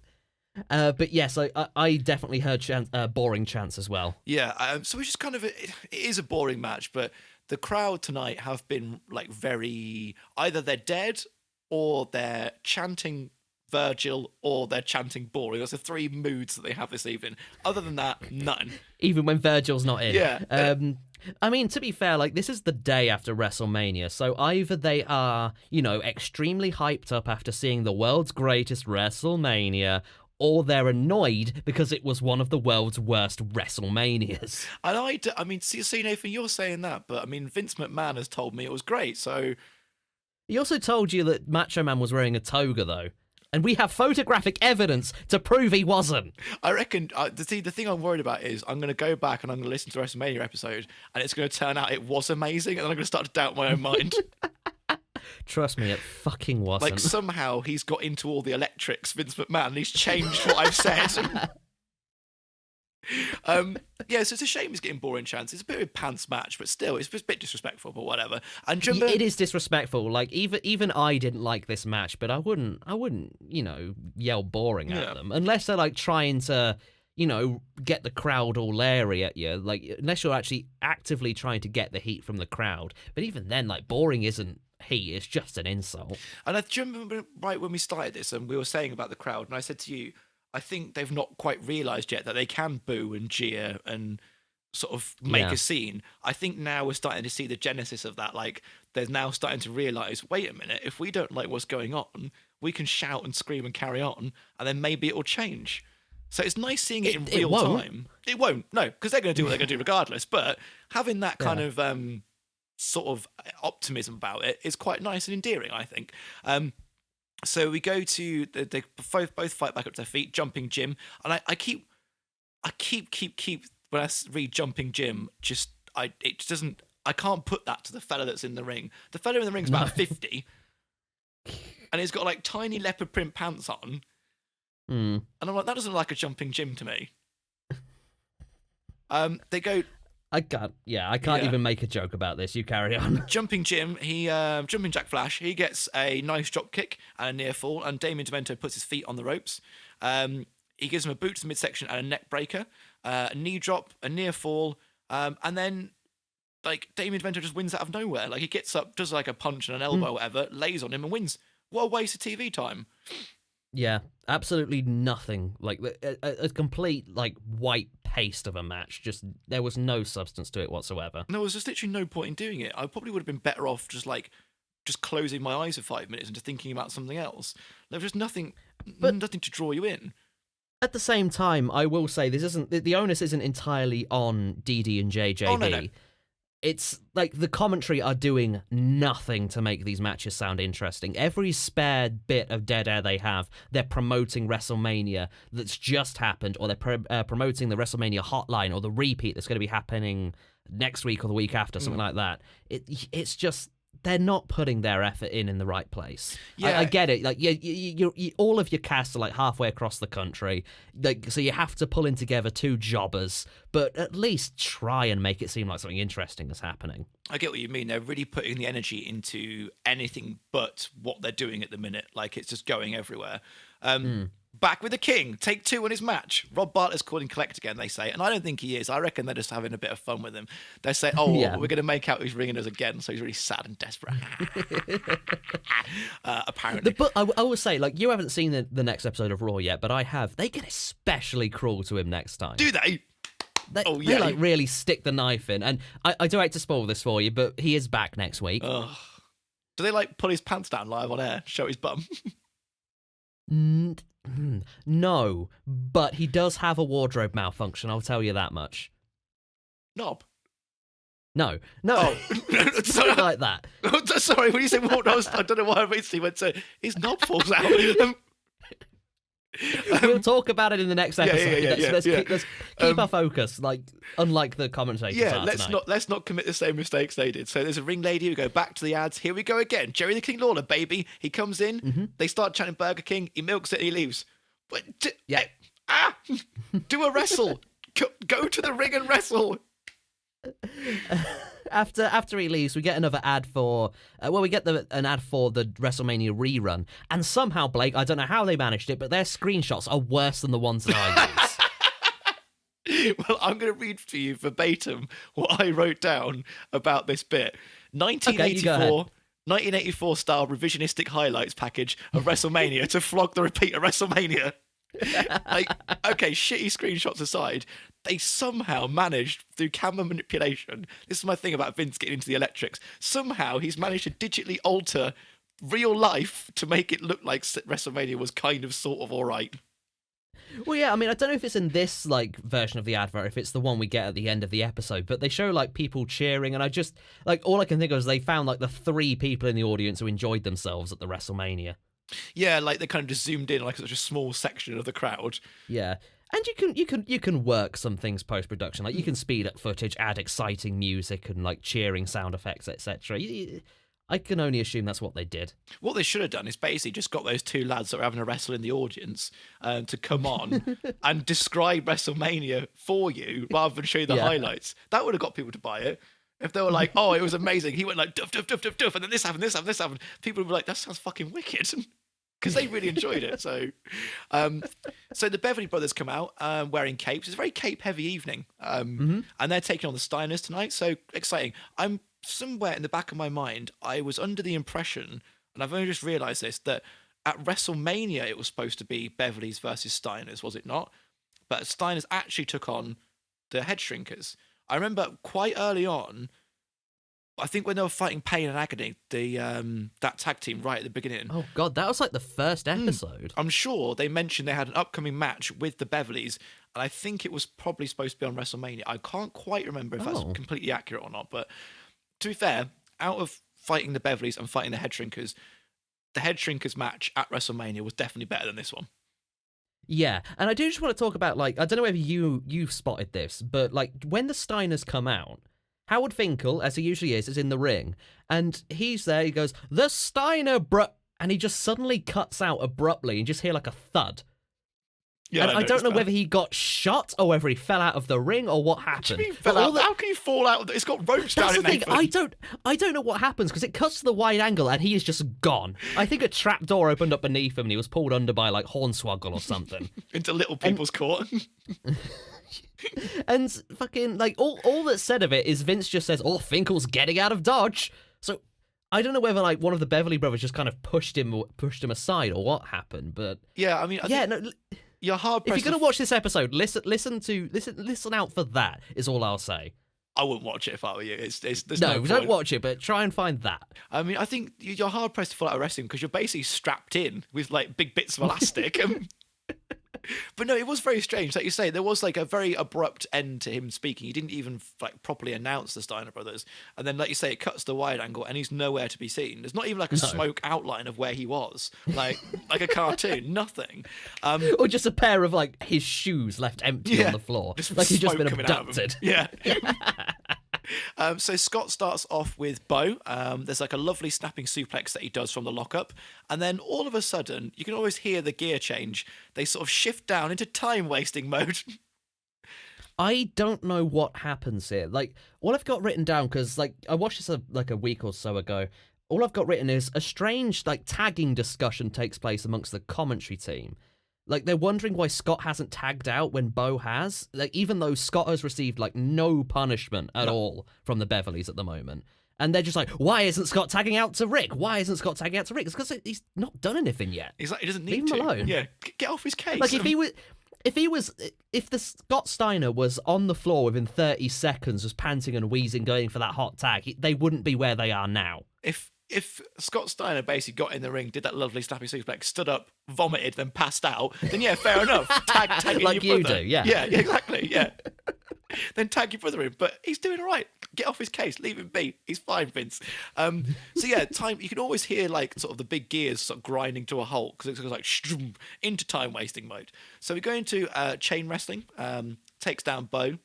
But yes, I definitely heard boring chance as well. Yeah, so it's just kind of it is a boring match, but the crowd tonight have been like very, either they're dead or they're chanting Virgil or they're chanting boring. Those are three moods that they have this evening. Other than that, none. Even when Virgil's not in. Yeah. I mean, to be fair, like, this is the day after WrestleMania, so either they are, extremely hyped up after seeing the world's greatest WrestleMania, or they're annoyed because it was one of the world's worst WrestleManias. And I mean, see, Nathan, you're saying that, but I mean, Vince McMahon has told me it was great, so... He also told you that Macho Man was wearing a toga, though. And we have photographic evidence to prove he wasn't. I reckon, the thing I'm worried about is I'm going to go back and I'm going to listen to the WrestleMania episode, and it's going to turn out it was amazing, and then I'm going to start to doubt my own mind. Trust me, it fucking wasn't. Like, somehow he's got into all the electrics, Vince McMahon, and he's changed what I've said. So it's a shame he's getting boring chance. It's a bit of a pants match, but still, it's just a bit disrespectful, but whatever. And it is disrespectful. Like, even I didn't like this match, but I wouldn't, yell boring at them unless they're like trying to, get the crowd all leery at you. Like, unless you're actually actively trying to get the heat from the crowd. But even then, like, boring isn't heat; it's just an insult. And do you remember right when we started this, and we were saying about the crowd, and I said to you, I think they've not quite realised yet that they can boo and jeer and sort of make a scene. I think now we're starting to see the genesis of that. Like, they're now starting to realise, wait a minute, if we don't like what's going on, we can shout and scream and carry on, and then maybe it'll change. So it's nice seeing it in It real won't. time. It won't, no, because they're going to do what they're going to do regardless. But having that kind of sort of optimism about it is quite nice and endearing, I think. So we go to they both fight back up to their feet, jumping Jim, and I keep when I read jumping Jim, I can't put that to the fella that's in the ring. The fella in the ring's about 50, and he's got like tiny leopard print pants on. And I'm like, that doesn't look like a jumping Jim to me. They go. I can't even make a joke about this. You carry on. Jumping Jim, jumping Jack Flash, he gets a nice drop kick and a near fall, and Damien Demento puts his feet on the ropes. He gives him a boot to the midsection and a neck breaker, a knee drop, a near fall, and then like Damien Demento just wins out of nowhere. Like he gets up, does like a punch and an elbow, or whatever, lays on him and wins. What a waste of TV time. Yeah, absolutely nothing. Like a complete like white paste of a match. Just there was no substance to it whatsoever. There was just literally no point in doing it. I probably would have been better off just closing my eyes for 5 minutes and just thinking about something else. There was just nothing to draw you in. At the same time, I will say this isn't the onus isn't entirely on DD and JJB. Oh, no. It's like the commentary are doing nothing to make these matches sound interesting. Every spare bit of dead air they have, they're promoting WrestleMania that's just happened, or they're promoting the WrestleMania hotline or the repeat that's going to be happening next week or the week after, something like that. It's just they're not putting their effort in the right place. Yeah, I get it. Like you all of your cast are like halfway across the country, like so you have to pull in together two jobbers, but at least try and make it seem like something interesting is happening. I get what you mean. They're really putting the energy into anything but what they're doing at the minute. Like it's just going everywhere. Back with the King, take 2 on his match. Rob Bartlet's calling collect again, they say, and I don't think he is. I reckon they're just having a bit of fun with him. They say, we're going to make out he's ringing us again, so he's really sad and desperate. Apparently. But I will say, like, you haven't seen the next episode of Raw yet, but I have. They get especially cruel to him next time. Do they? They like really stick the knife in, and I do hate to spoil this for you, but he is back next week. Do they like pull his pants down live on air, show his bum? No, but he does have a wardrobe malfunction, I'll tell you that much. Knob? No. Oh. Something like that. Sorry, when you say wardrobe, I don't know why I instantly went to his knob falls out. We'll talk about it in the next episode. Let's keep our focus, like unlike the commentators. Let's not commit the same mistakes they did. So there's a ring lady. We go back to the ads. Here we go again. Jerry the King Lawler, baby. He comes in. They start chanting Burger King. He milks it. And he leaves. But do a wrestle. Go to the ring and wrestle. After he leaves, we get another ad for we get an ad for the WrestleMania rerun, and somehow, Blake, I don't know how they managed it, but their screenshots are worse than the ones that I use. Well, I'm going to read to you verbatim what I wrote down about this bit. 1984 style revisionistic highlights package of WrestleMania to flog the repeat of WrestleMania. Like, okay, shitty screenshots aside, they somehow managed through camera manipulation. This is my thing about Vince getting into the electrics. Somehow he's managed to digitally alter real life to make it look like WrestleMania was kind of sort of all right. Well, yeah, I mean, I don't know if it's in this like version of the advert, if it's the one we get at the end of the episode, but they show like people cheering, and I just like all I can think of is they found like the 3 people in the audience who enjoyed themselves at the WrestleMania. Yeah, like they kind of just zoomed in like such a small section of the crowd. Yeah. And you can work some things post-production, like you can speed up footage, add exciting music and like cheering sound effects, etc. I can only assume that's what they did. What they should have done is basically just got those 2 lads that were having a wrestle in the audience to come on and describe WrestleMania for you rather than show you the highlights. That would have got people to buy it. If they were like, oh, it was amazing. He went like, duff, duff, duff, duff, duff, and then this happened, this happened, this happened. People would be like, that sounds fucking wicked. Because they really enjoyed it. So the Beverly Brothers come out wearing capes. It's a very cape-heavy evening. And they're taking on the Steiners tonight. So exciting. I'm somewhere in the back of my mind, I was under the impression, and I've only just realised this, that at WrestleMania it was supposed to be Beverly's versus Steiners, was it not? But Steiners actually took on the Head Shrinkers. I remember quite early on, I think when they were fighting Pain and Agony, that tag team right at the beginning, Oh God, that was like the first episode. I'm sure they mentioned they had an upcoming match with the Beverleys, and I think it was probably supposed to be on WrestleMania. I can't quite remember if that's completely accurate or not, but to be fair, out of fighting the Beverleys and fighting the Head Shrinkers, the Head Shrinkers match at WrestleMania was definitely better than this one. Yeah, and I do just want to talk about, like, I don't know whether you've spotted this, but like when the Steiners come out, Howard Finkel, as he usually is in the ring, and he's there, he goes, "The Steiner and he just suddenly cuts out abruptly and just hear like a thud. Yeah, and I don't know whether he got shot or whether he fell out of the ring or what happened. How can you fall out? It's got ropes down That's in the thing. Nathan. I don't know what happens because it cuts to the wide angle and he is just gone. I think a trap door opened up beneath him and he was pulled under by like Hornswoggle or something. Into Little People's Court. And fucking like all that's said of it is Vince just says, "Oh, Finkel's getting out of Dodge." So I don't know whether like one of the Beverly brothers just kind of pushed him aside or what happened, but yeah, I mean, you're hard pressed. If you're gonna watch this episode, listen out for that. Is all I'll say. I wouldn't watch it if I were you. There's no, don't watch it, but try and find that. I mean, I think you're hard pressed to fall out of wrestling because you're basically strapped in with like big bits of elastic. But no, it was very strange. Like you say, there was like a very abrupt end to him speaking. He didn't even like properly announce the Steiner brothers. And then, like you say, it cuts the wide angle and he's nowhere to be seen. There's not even like a smoke outline of where he was, like a cartoon. Nothing. Or just a pair of like his shoes left empty on the floor, like he's just been abducted. Yeah. So Scott starts off with Bo. There's like a lovely snapping suplex that he does from the lockup. And then all of a sudden, you can always hear the gear change. They sort of shift down into time-wasting mode. I don't know what happens here. Like, all I've got written down, because like I watched this like a week or so ago, all I've got written is a strange like tagging discussion takes place amongst the commentary team. Like, they're wondering why Scott hasn't tagged out when Bo has. Like, even though Scott has received, like, no punishment at all from the Beverleys at the moment. And they're just like, why isn't Scott tagging out to Rick? Why isn't Scott tagging out to Rick? It's because he's not done anything yet. He's like, he doesn't need Leave him to. alone. Yeah, get off his case. Like, if the Scott Steiner was on the floor within 30 seconds, just panting and wheezing, going for that hot tag, they wouldn't be where they are now. If Scott Steiner basically got in the ring, did that lovely snapping suplex, stood up, vomited, then passed out, then yeah, fair enough. Tag like your you brother. do, yeah. Yeah, exactly, yeah. Then tag your brother in, but he's doing all right. Get off his case, leave him be. He's fine, Vince. So yeah, time. You can always hear like sort of the big gears sort of grinding to a halt because it goes like shroom, into time wasting mode. So we go into chain wrestling. Takes down Bo,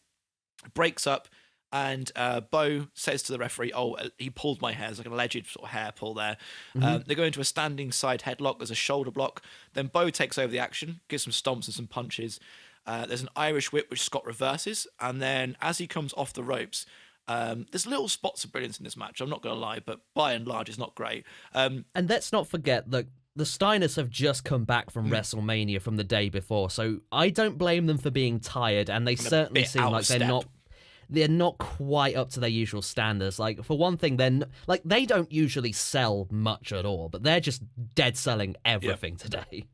breaks up. And Bo says to the referee, "Oh, he pulled my hair." There's like an alleged sort of hair pull there. They go into a standing side headlock. There's a shoulder block. Then Bo takes over the action, gives some stomps and some punches. There's an Irish whip, which Scott reverses. And then as he comes off the ropes, there's little spots of brilliance in this match. I'm not going to lie, but by and large, it's not great. And let's not forget that the Steiners have just come back from WrestleMania from the day before. So I don't blame them for being tired. And they certainly seem like they're not quite up to their usual standards. Like, for one thing, they don't usually sell much at all, but they're just dead selling everything today.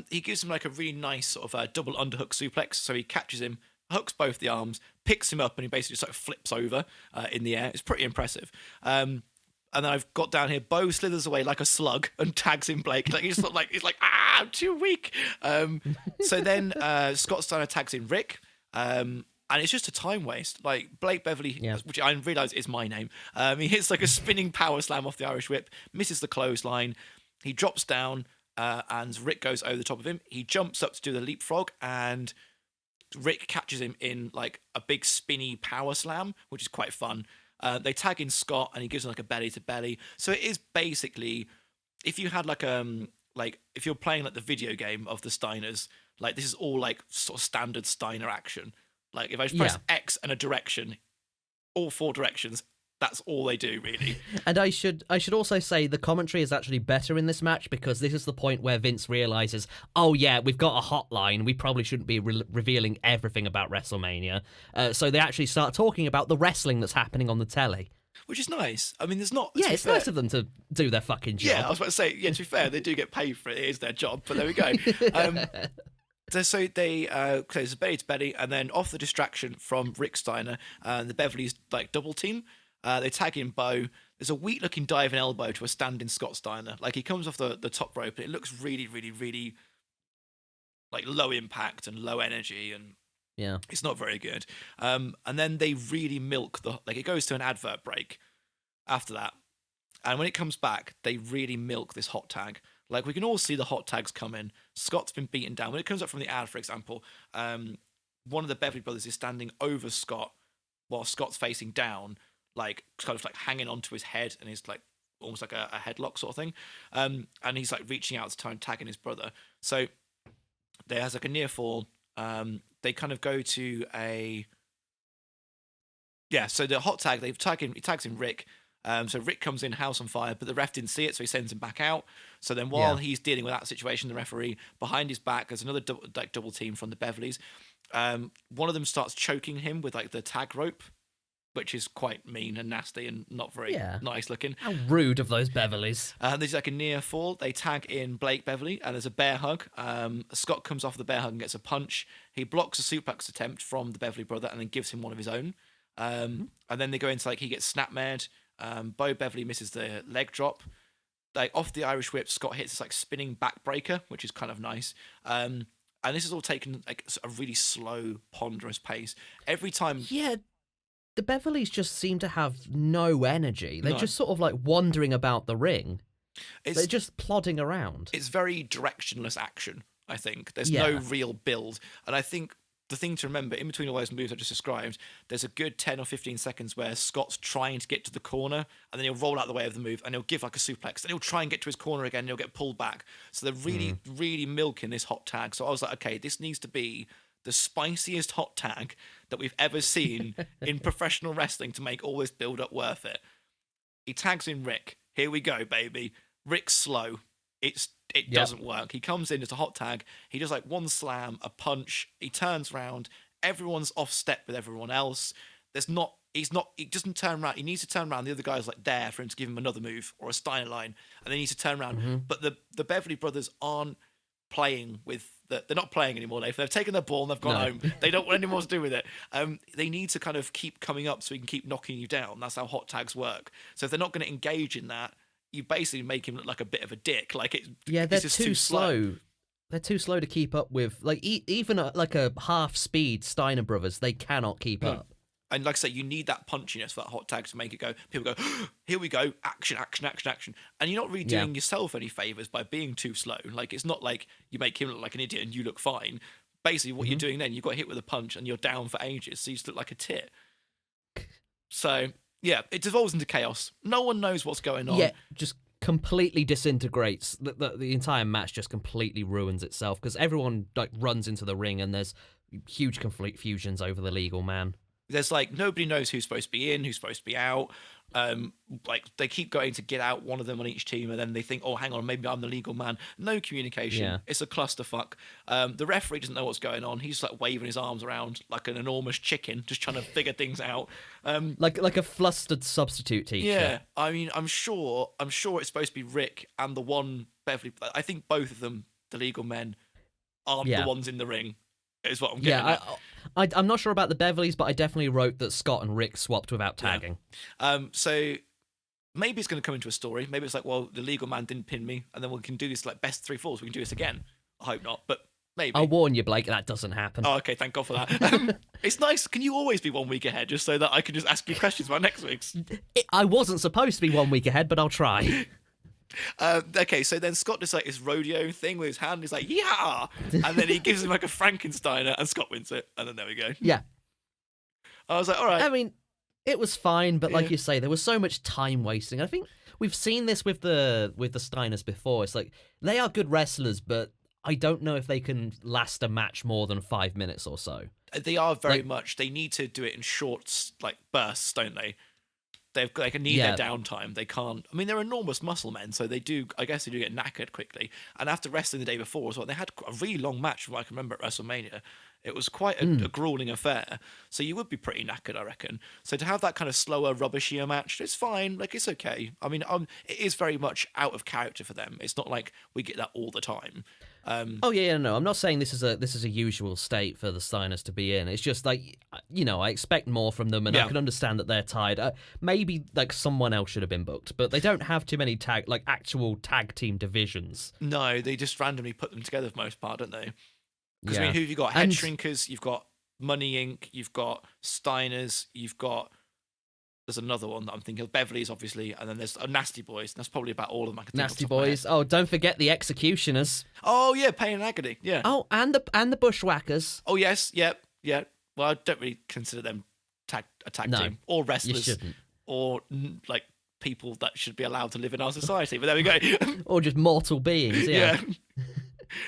He gives him like a really nice sort of double underhook suplex. So he catches him, hooks both the arms, picks him up, and he basically just sort of flips over in the air. It's pretty impressive. And then I've got down here, Bo slithers away like a slug and tags in Blake. Like he's like, I'm too weak. So then Scott Steiner tags in Rick. And it's just a time waste. Like Blake Beverly, which I realise is my name, he hits like a spinning power slam off the Irish whip, misses the clothesline. He drops down, and Rick goes over the top of him. He jumps up to do the leapfrog, and Rick catches him in like a big spinny power slam, which is quite fun. They tag in Scott, and he gives him like a belly to belly. So it is basically, if you had like if you're playing like the video game of the Steiners, like this is all like sort of standard Steiner action. Like, if I just press X and a direction, all four directions, that's all they do, really. And I should also say the commentary is actually better in this match because this is the point where Vince realizes, oh, yeah, we've got a hotline. We probably shouldn't be revealing everything about WrestleMania. So they actually start talking about the wrestling that's happening on the telly. Which is nice. I mean, there's not... Yeah, it's nice of them to do their fucking job. Yeah, I was about to say, to be fair, they do get paid for it. It is their job, but there we go. So they close belly to belly, and then off the distraction from Rick Steiner, the Beverleys like double team. They tag in Bo. There's a weak-looking diving elbow to a standing Scott Steiner. Like, he comes off the top rope, and it looks really, really, really, like, low impact and low energy, and Yeah. it's not very good. And then they really milk it goes to an advert break after that. And when it comes back, they really milk this hot tag. Like, we can all see the hot tags coming. Scott's been beaten down. When it comes up from the ad, for example, one of the Beverly brothers is standing over Scott while Scott's facing down, like, kind of like hanging onto his head, and he's like almost like a headlock sort of thing. And he's like reaching out to try and tagging his brother. So there's like a near fall. They kind of go to so the hot tag, he tags in Rick. So Rick comes in house on fire, but the ref didn't see it, so he sends him back out. So then while he's dealing with that situation, the referee, behind his back, there's another double team from the Beverleys. One of them starts choking him with like the tag rope, which is quite mean and nasty and not very nice looking. How rude of those Beverleys. There's like a near fall. They tag in Blake Beverly, and there's a bear hug. Scott comes off the bear hug and gets a punch. He blocks a suplex attempt from the Beverly brother and then gives him one of his own. And then they go into like he gets snapmared. Bo Beverly misses the leg drop. Like off the Irish whip, Scott hits this like spinning backbreaker, which is kind of nice. And this is all taken like a really slow, ponderous pace. Every time, the Beverleys just seem to have no energy. They're just sort of like wandering about the ring. They're just plodding around. It's very directionless action. I think there's no real build, and I think the thing to remember, in between all those moves I just described, there's a good 10 or 15 seconds where Scott's trying to get to the corner, and then he'll roll out the way of the move, and he'll give like a suplex, and he'll try and get to his corner again, and he'll get pulled back. So they're really, really milking this hot tag. So I was like, okay, this needs to be the spiciest hot tag that we've ever seen in professional wrestling to make all this build-up worth it. He tags in Rick. Here we go, baby. Rick's slow. It doesn't work. He comes in as a hot tag. He does like one slam, a punch. He turns around. Everyone's off step with everyone else. He doesn't turn around. He needs to turn around. The other guy's like there for him to give him another move or a Steiner line, and they need to turn around. But the Beverly brothers aren't playing with they're not playing anymore. They've taken their ball and they've gone home. They don't want any more to do with it. They need to kind of keep coming up so we can keep knocking you down. That's how hot tags work. So if they're not going to engage in that, you basically make him look like a bit of a dick. Like they're too slow. They're too slow to keep up with. Like even like a half speed Steiner brothers, they cannot keep up. And like I say, you need that punchiness for that hot tag to make it go. People go, here we go, action, action, action, action. And you're not really doing yourself any favors by being too slow. Like it's not like you make him look like an idiot and you look fine. Basically, what you're doing then, you got hit with a punch and you're down for ages, so you just look like a tit. So yeah, it devolves into chaos. No one knows what's going on. Yeah, just completely disintegrates. The entire match just completely ruins itself because everyone like runs into the ring and there's huge confusions over the legal man. There's like nobody knows who's supposed to be in, who's supposed to be out. Like they keep going to get out one of them on each team, and then they think, oh, hang on, maybe I'm the legal man. No communication. Yeah. It's a clusterfuck. The referee doesn't know what's going on. He's like waving his arms around like an enormous chicken, just trying to figure things out. Like a flustered substitute teacher. Yeah, I mean, I'm sure it's supposed to be Rick and the one Beverly. I think both of them, the legal men, aren't the ones in the ring. Is what I'm getting at. I'm not sure about the Beverleys, but I definitely wrote that Scott and Rick swapped without tagging. Yeah. So maybe it's going to come into a story. Maybe it's like, well, the legal man didn't pin me, and then we can do this like best 3 falls. We can do this again. I hope not, but maybe. I'll warn you, Blake, that doesn't happen. Oh, okay, thank God for that. It's nice. Can you always be 1 week ahead, just so that I can just ask you questions about next week's? I wasn't supposed to be 1 week ahead, but I'll try. Okay, so then Scott does like his rodeo thing with his hand. He's like, yeah! And then he gives him like a Frankensteiner, and Scott wins it. And then there we go. Yeah. I was like, all right. I mean, it was fine, but like you say, there was so much time wasting. I think we've seen this with the Steiners before. It's like, they are good wrestlers, but I don't know if they can last a match more than 5 minutes or so. They are very much. They need to do it in short like bursts, don't they? They need their downtime. They can't. I mean, they're enormous muscle men, so they do. I guess they do get knackered quickly. And after wrestling the day before as well, they had a really long match. From what I can remember at WrestleMania, it was quite a grueling affair. So you would be pretty knackered, I reckon. So to have that kind of slower, rubbishier match, it's fine. Like it's okay. I mean, it is very much out of character for them. It's not like we get that all the time. No. I'm not saying this is a usual state for the Steiners to be in. It's just like I expect more from them, and I can understand that they're tired. Maybe like someone else should have been booked, but they don't have too many actual tag team divisions. No, they just randomly put them together for the most part, don't they? Because I mean, who have you got? Head Shrinkers, you've got Money Inc., you've got Steiners, there's another one that I'm thinking of. Beverly's, obviously, and then there's Nasty Boys. That's probably about all of them I can think of. Nasty Boys. Oh, don't forget the Executioners. Oh, yeah, Pain and Agony, yeah. Oh, and the Bushwhackers. Oh, yes, yep. Well, I don't really consider them a tag team. Or wrestlers. You shouldn't. Or, like, people that should be allowed to live in our society. But there we go. Or just mortal beings, yeah.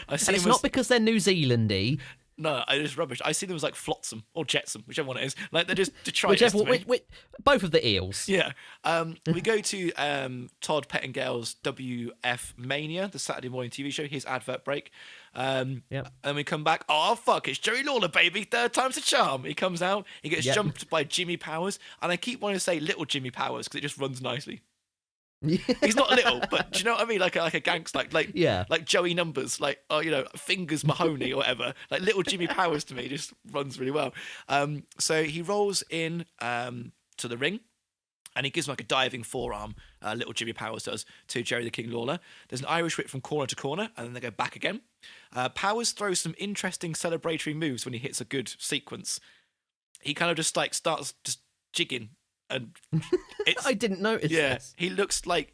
And it's not because they're New Zealandy. No, it's rubbish. I see them as like Flotsam or Jetsam, whichever one it is. Like they're just detritus to me. Both of the eels. Yeah. We go to Todd Pettingale's WF Mania, the Saturday morning TV show. His advert break. And we come back. Oh fuck! It's Jerry Lawler, baby. Third time's a charm. He comes out. He gets jumped by Jimmy Powers, and I keep wanting to say little Jimmy Powers because it just runs nicely. He's not little, but do you know what I mean? Like a gangster, like Joey Numbers, Fingers Mahoney or whatever. Like little Jimmy Powers to me just runs really well. So he rolls in to the ring, and he gives him like a diving forearm. Little Jimmy Powers does to Jerry the King Lawler. There's an Irish whip from corner to corner, and then they go back again. Powers throws some interesting celebratory moves when he hits a good sequence. He kind of just starts just jigging. And I didn't notice. Yeah, this. He looks like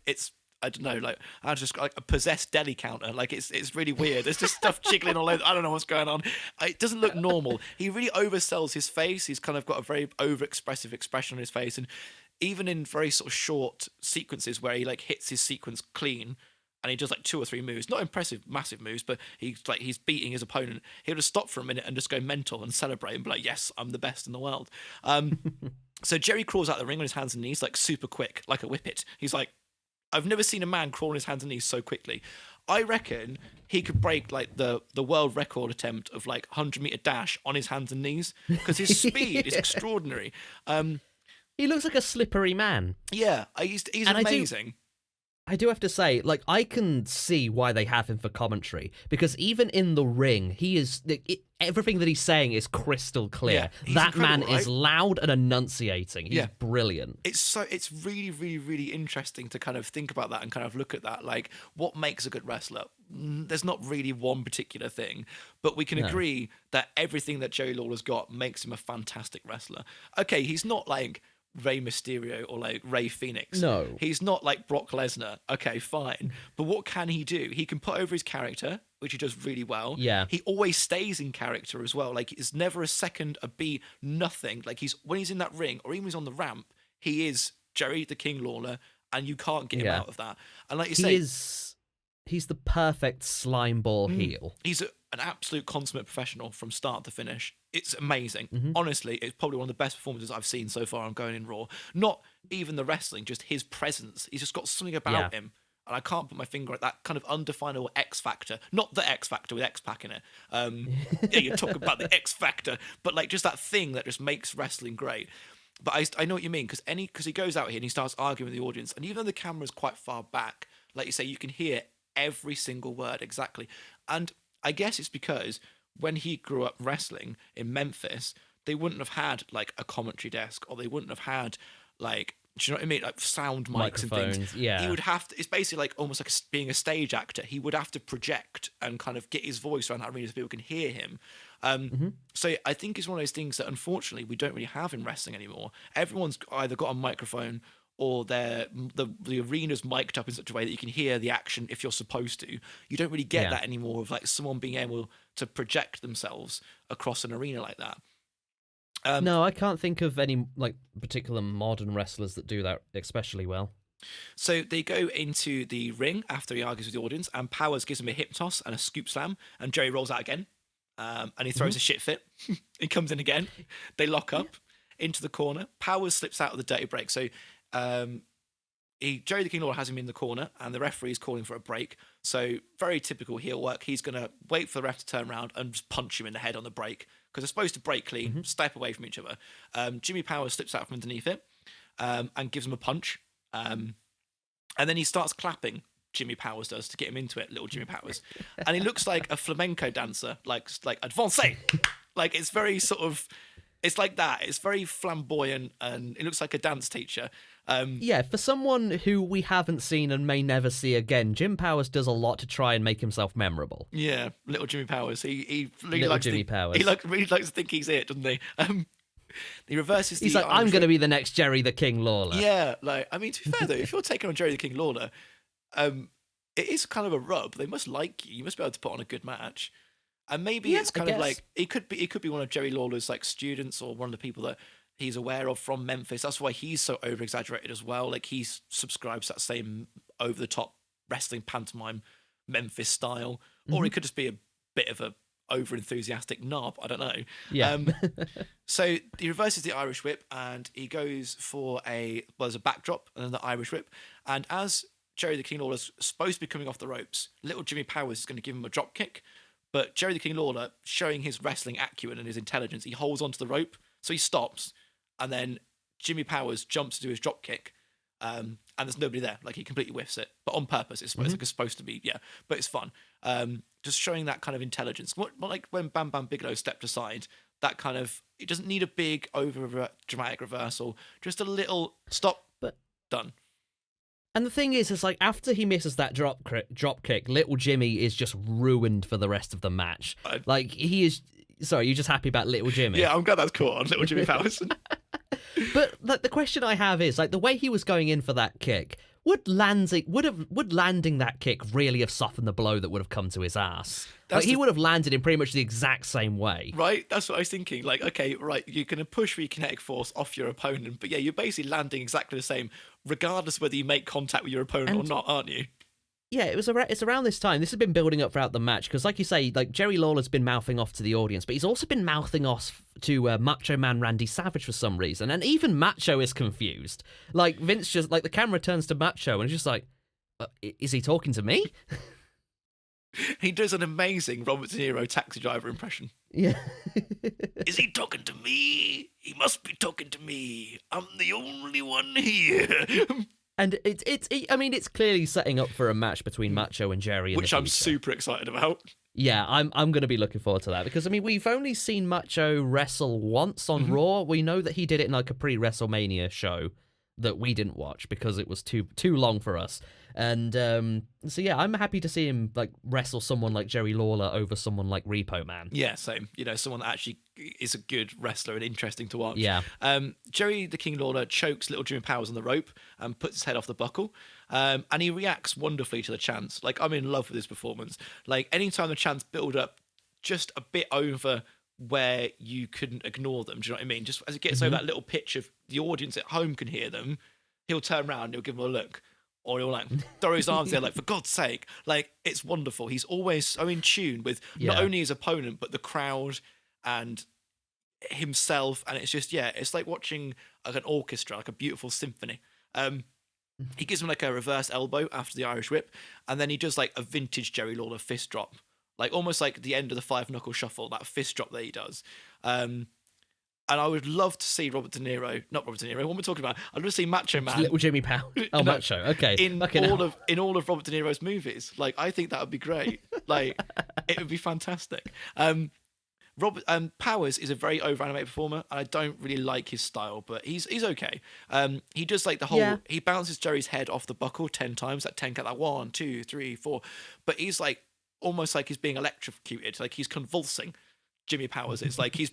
I don't know, like I just like a possessed deli counter. Like it's really weird. There's just stuff jiggling all over. I don't know what's going on. It doesn't look normal. He really oversells his face. He's kind of got a very overexpressive expression on his face, and even in very sort of short sequences where he like hits his sequence clean. And he does like 2 or 3 moves, not impressive, massive moves, but he's beating his opponent. He'll just stop for a minute and just go mental and celebrate and be like, "Yes, I'm the best in the world." So Jerry crawls out of the ring on his hands and knees, like super quick, like a whippet. He's like, I've never seen a man crawl on his hands and knees so quickly. I reckon he could break like the world record attempt of like 100-meter dash on his hands and knees because his speed is extraordinary. He looks like a slippery man. Yeah, he's amazing. I do have to say, like, I can see why they have him for commentary, because even in the ring, he is everything that he's saying is crystal clear. Yeah, that man is loud and enunciating. He's brilliant. It's really, really, really interesting to kind of think about that and kind of look at that. Like, what makes a good wrestler? There's not really one particular thing, but we can agree that everything that Jerry Lawler's got makes him a fantastic wrestler. Okay, he's not like Rey Mysterio or like Rey Fenix. No. He's not like Brock Lesnar. Okay, fine. But what can he do? He can put over his character, which he does really well. Yeah. He always stays in character as well. Like, it's never a second, a beat, nothing. Like, when he's in that ring or even when he's on the ramp, he is Jerry the King Lawler, and you can't get him out of that. And like you say, he's the perfect slime ball heel. He's an absolute consummate professional from start to finish. It's amazing. Honestly, it's probably one of the best performances I've seen so far on Going in Raw. Not even the wrestling, just his presence. He's just got something about him. And I can't put my finger at that kind of undefinable X Factor. Not the X Factor with X-Pac in it. Yeah, you're talking about the X Factor. But like just that thing that just makes wrestling great. But I know what you mean, because he goes out here and he starts arguing with the audience. And even though the camera's quite far back, like you say, you can hear every single word exactly. And I guess it's because when he grew up wrestling in Memphis, they wouldn't have had like a commentary desk, or they wouldn't have had like, do you know what I mean? Like sound mics and things. Yeah. He would have to, it's basically like almost like being a stage actor. He would have to project and kind of get his voice around that arena so people can hear him. So I think it's one of those things that unfortunately we don't really have in wrestling anymore. Everyone's either got a microphone or the arena's mic'd up in such a way that you can hear the action if you're supposed to. You don't really get that anymore of like someone being able to project themselves across an arena like that. No, I can't think of any like particular modern wrestlers that do that especially well. So they go into the ring after he argues with the audience, and Powers gives him a hip toss and a scoop slam, and Jerry rolls out again, and he throws a shit fit. He comes in again. They lock up into the corner. Powers slips out of the dirty break. So Jerry the King Lawler has him in the corner, and the referee is calling for a break. So very typical heel work. He's going to wait for the ref to turn around and just punch him in the head on the break, because they're supposed to break clean, step away from each other. Jimmy Powers slips out from underneath it and gives him a punch. And then he starts clapping, Jimmy Powers does, to get him into it, little Jimmy Powers. And he looks like a flamenco dancer, like advancé. Like, it's very sort of It's like that. It's very flamboyant, and it looks like a dance teacher. Yeah, for someone who we haven't seen and may never see again, Jim Powers does a lot to try and make himself memorable. Yeah, little Jimmy Powers. He really Little likes Jimmy Powers. He really likes to think he's it, doesn't he? He reverses. He's the like, I'm Irish going to whip. be the next Jerry the King Lawler. Yeah, like I mean, to be fair though, if you're taking on Jerry the King Lawler, it is kind of a rub. They must like you. You must be able to put on a good match. And maybe Yeah, it's I kind of guess. like it could be one of Jerry Lawler's like students or one of the people that he's aware of from Memphis. That's why he's so over exaggerated as well. Like he subscribes to that same over the top wrestling pantomime Memphis style, or he could just be a bit of a over enthusiastic knob. I don't know. Yeah. So he reverses the Irish whip and he goes for there's a backdrop and then the Irish whip. And as Jerry the King Lawler's supposed to be coming off the ropes, little Jimmy Powers is going to give him a drop kick. But Jerry the King Lawler, showing his wrestling acumen and his intelligence, he holds onto the rope, so he stops, and then Jimmy Powers jumps to do his drop kick, and there's nobody there. Like he completely whiffs it, but on purpose. It's like it's supposed to be, yeah, but it's fun. Just showing that kind of intelligence. What like when Bam Bam Bigelow stepped aside, that kind of it doesn't need a big over dramatic reversal. Just a little stop, But done. And the thing is, it's like after he misses that drop kick, little Jimmy is just ruined for the rest of the match. Like he is. Sorry, you're just happy about little Jimmy. Yeah, I'm glad that's caught on little Jimmy Powers. But the question I have is like the way he was going in for that kick. Would landing that kick really have softened the blow that would have come to his ass? Like he would have landed in pretty much the exact same way. Right? That's what I was thinking. Like, okay, right, you're going to push your kinetic force off your opponent, but yeah, you're basically landing exactly the same, regardless whether you make contact with your opponent or not, aren't you? Yeah, it's around this time. This has been building up throughout the match because, like you say, like Jerry Lawler's been mouthing off to the audience, but he's also been mouthing off to Macho Man Randy Savage for some reason, and even Macho is confused. Like Vince just like the camera turns to Macho and it's just like, is he talking to me? He does an amazing Robert De Niro taxi driver impression. Yeah. Is he talking to me? He must be talking to me. I'm the only one here. And it's clearly setting up for a match between Macho and Jerry, which I'm super excited about. Yeah, I'm going to be looking forward to that because I mean we've only seen Macho wrestle once on Raw. We know that he did it in like a pre-WrestleMania show that we didn't watch because it was too long for us. And so yeah, I'm happy to see him like wrestle someone like Jerry Lawler over someone like Repo Man. Yeah, same. You know, someone that actually is a good wrestler and interesting to watch. Yeah. Jerry the King Lawler chokes little Jimmy Powers on the rope and puts his head off the buckle. And he reacts wonderfully to the chants. Like, I'm in love with his performance. Like, anytime the chants build up just a bit over where you couldn't ignore them, do you know what I mean? Just as it gets over that little pitch of the audience at home can hear them, he'll turn around and he'll give them a look. Or he'll like throw his arms there, like, for God's sake. Like, it's wonderful. He's always so in tune with not only his opponent, but the crowd and himself. And it's just, yeah, it's like watching like an orchestra, like a beautiful symphony. He gives him like a reverse elbow after the Irish whip. And then he does like a vintage Jerry Lawler fist drop. Like almost like the end of the 5-knuckle shuffle, that fist drop that he does. And I would love to see not Robert De Niro, what am I talking about? I'd love to see Macho Man. Little Jimmy Powers. Oh, no, Macho. Okay. In all of Robert De Niro's movies. Like, I think that would be great. Like, it would be fantastic. Powers is a very over-animated performer, and I don't really like his style, but he's okay. He does like the whole, he bounces Jerry's head off the buckle 10 times, that 10 count, that 1, 2, 3, 4. But he's like, almost like he's being electrocuted, like he's convulsing. Jimmy Powers is like he's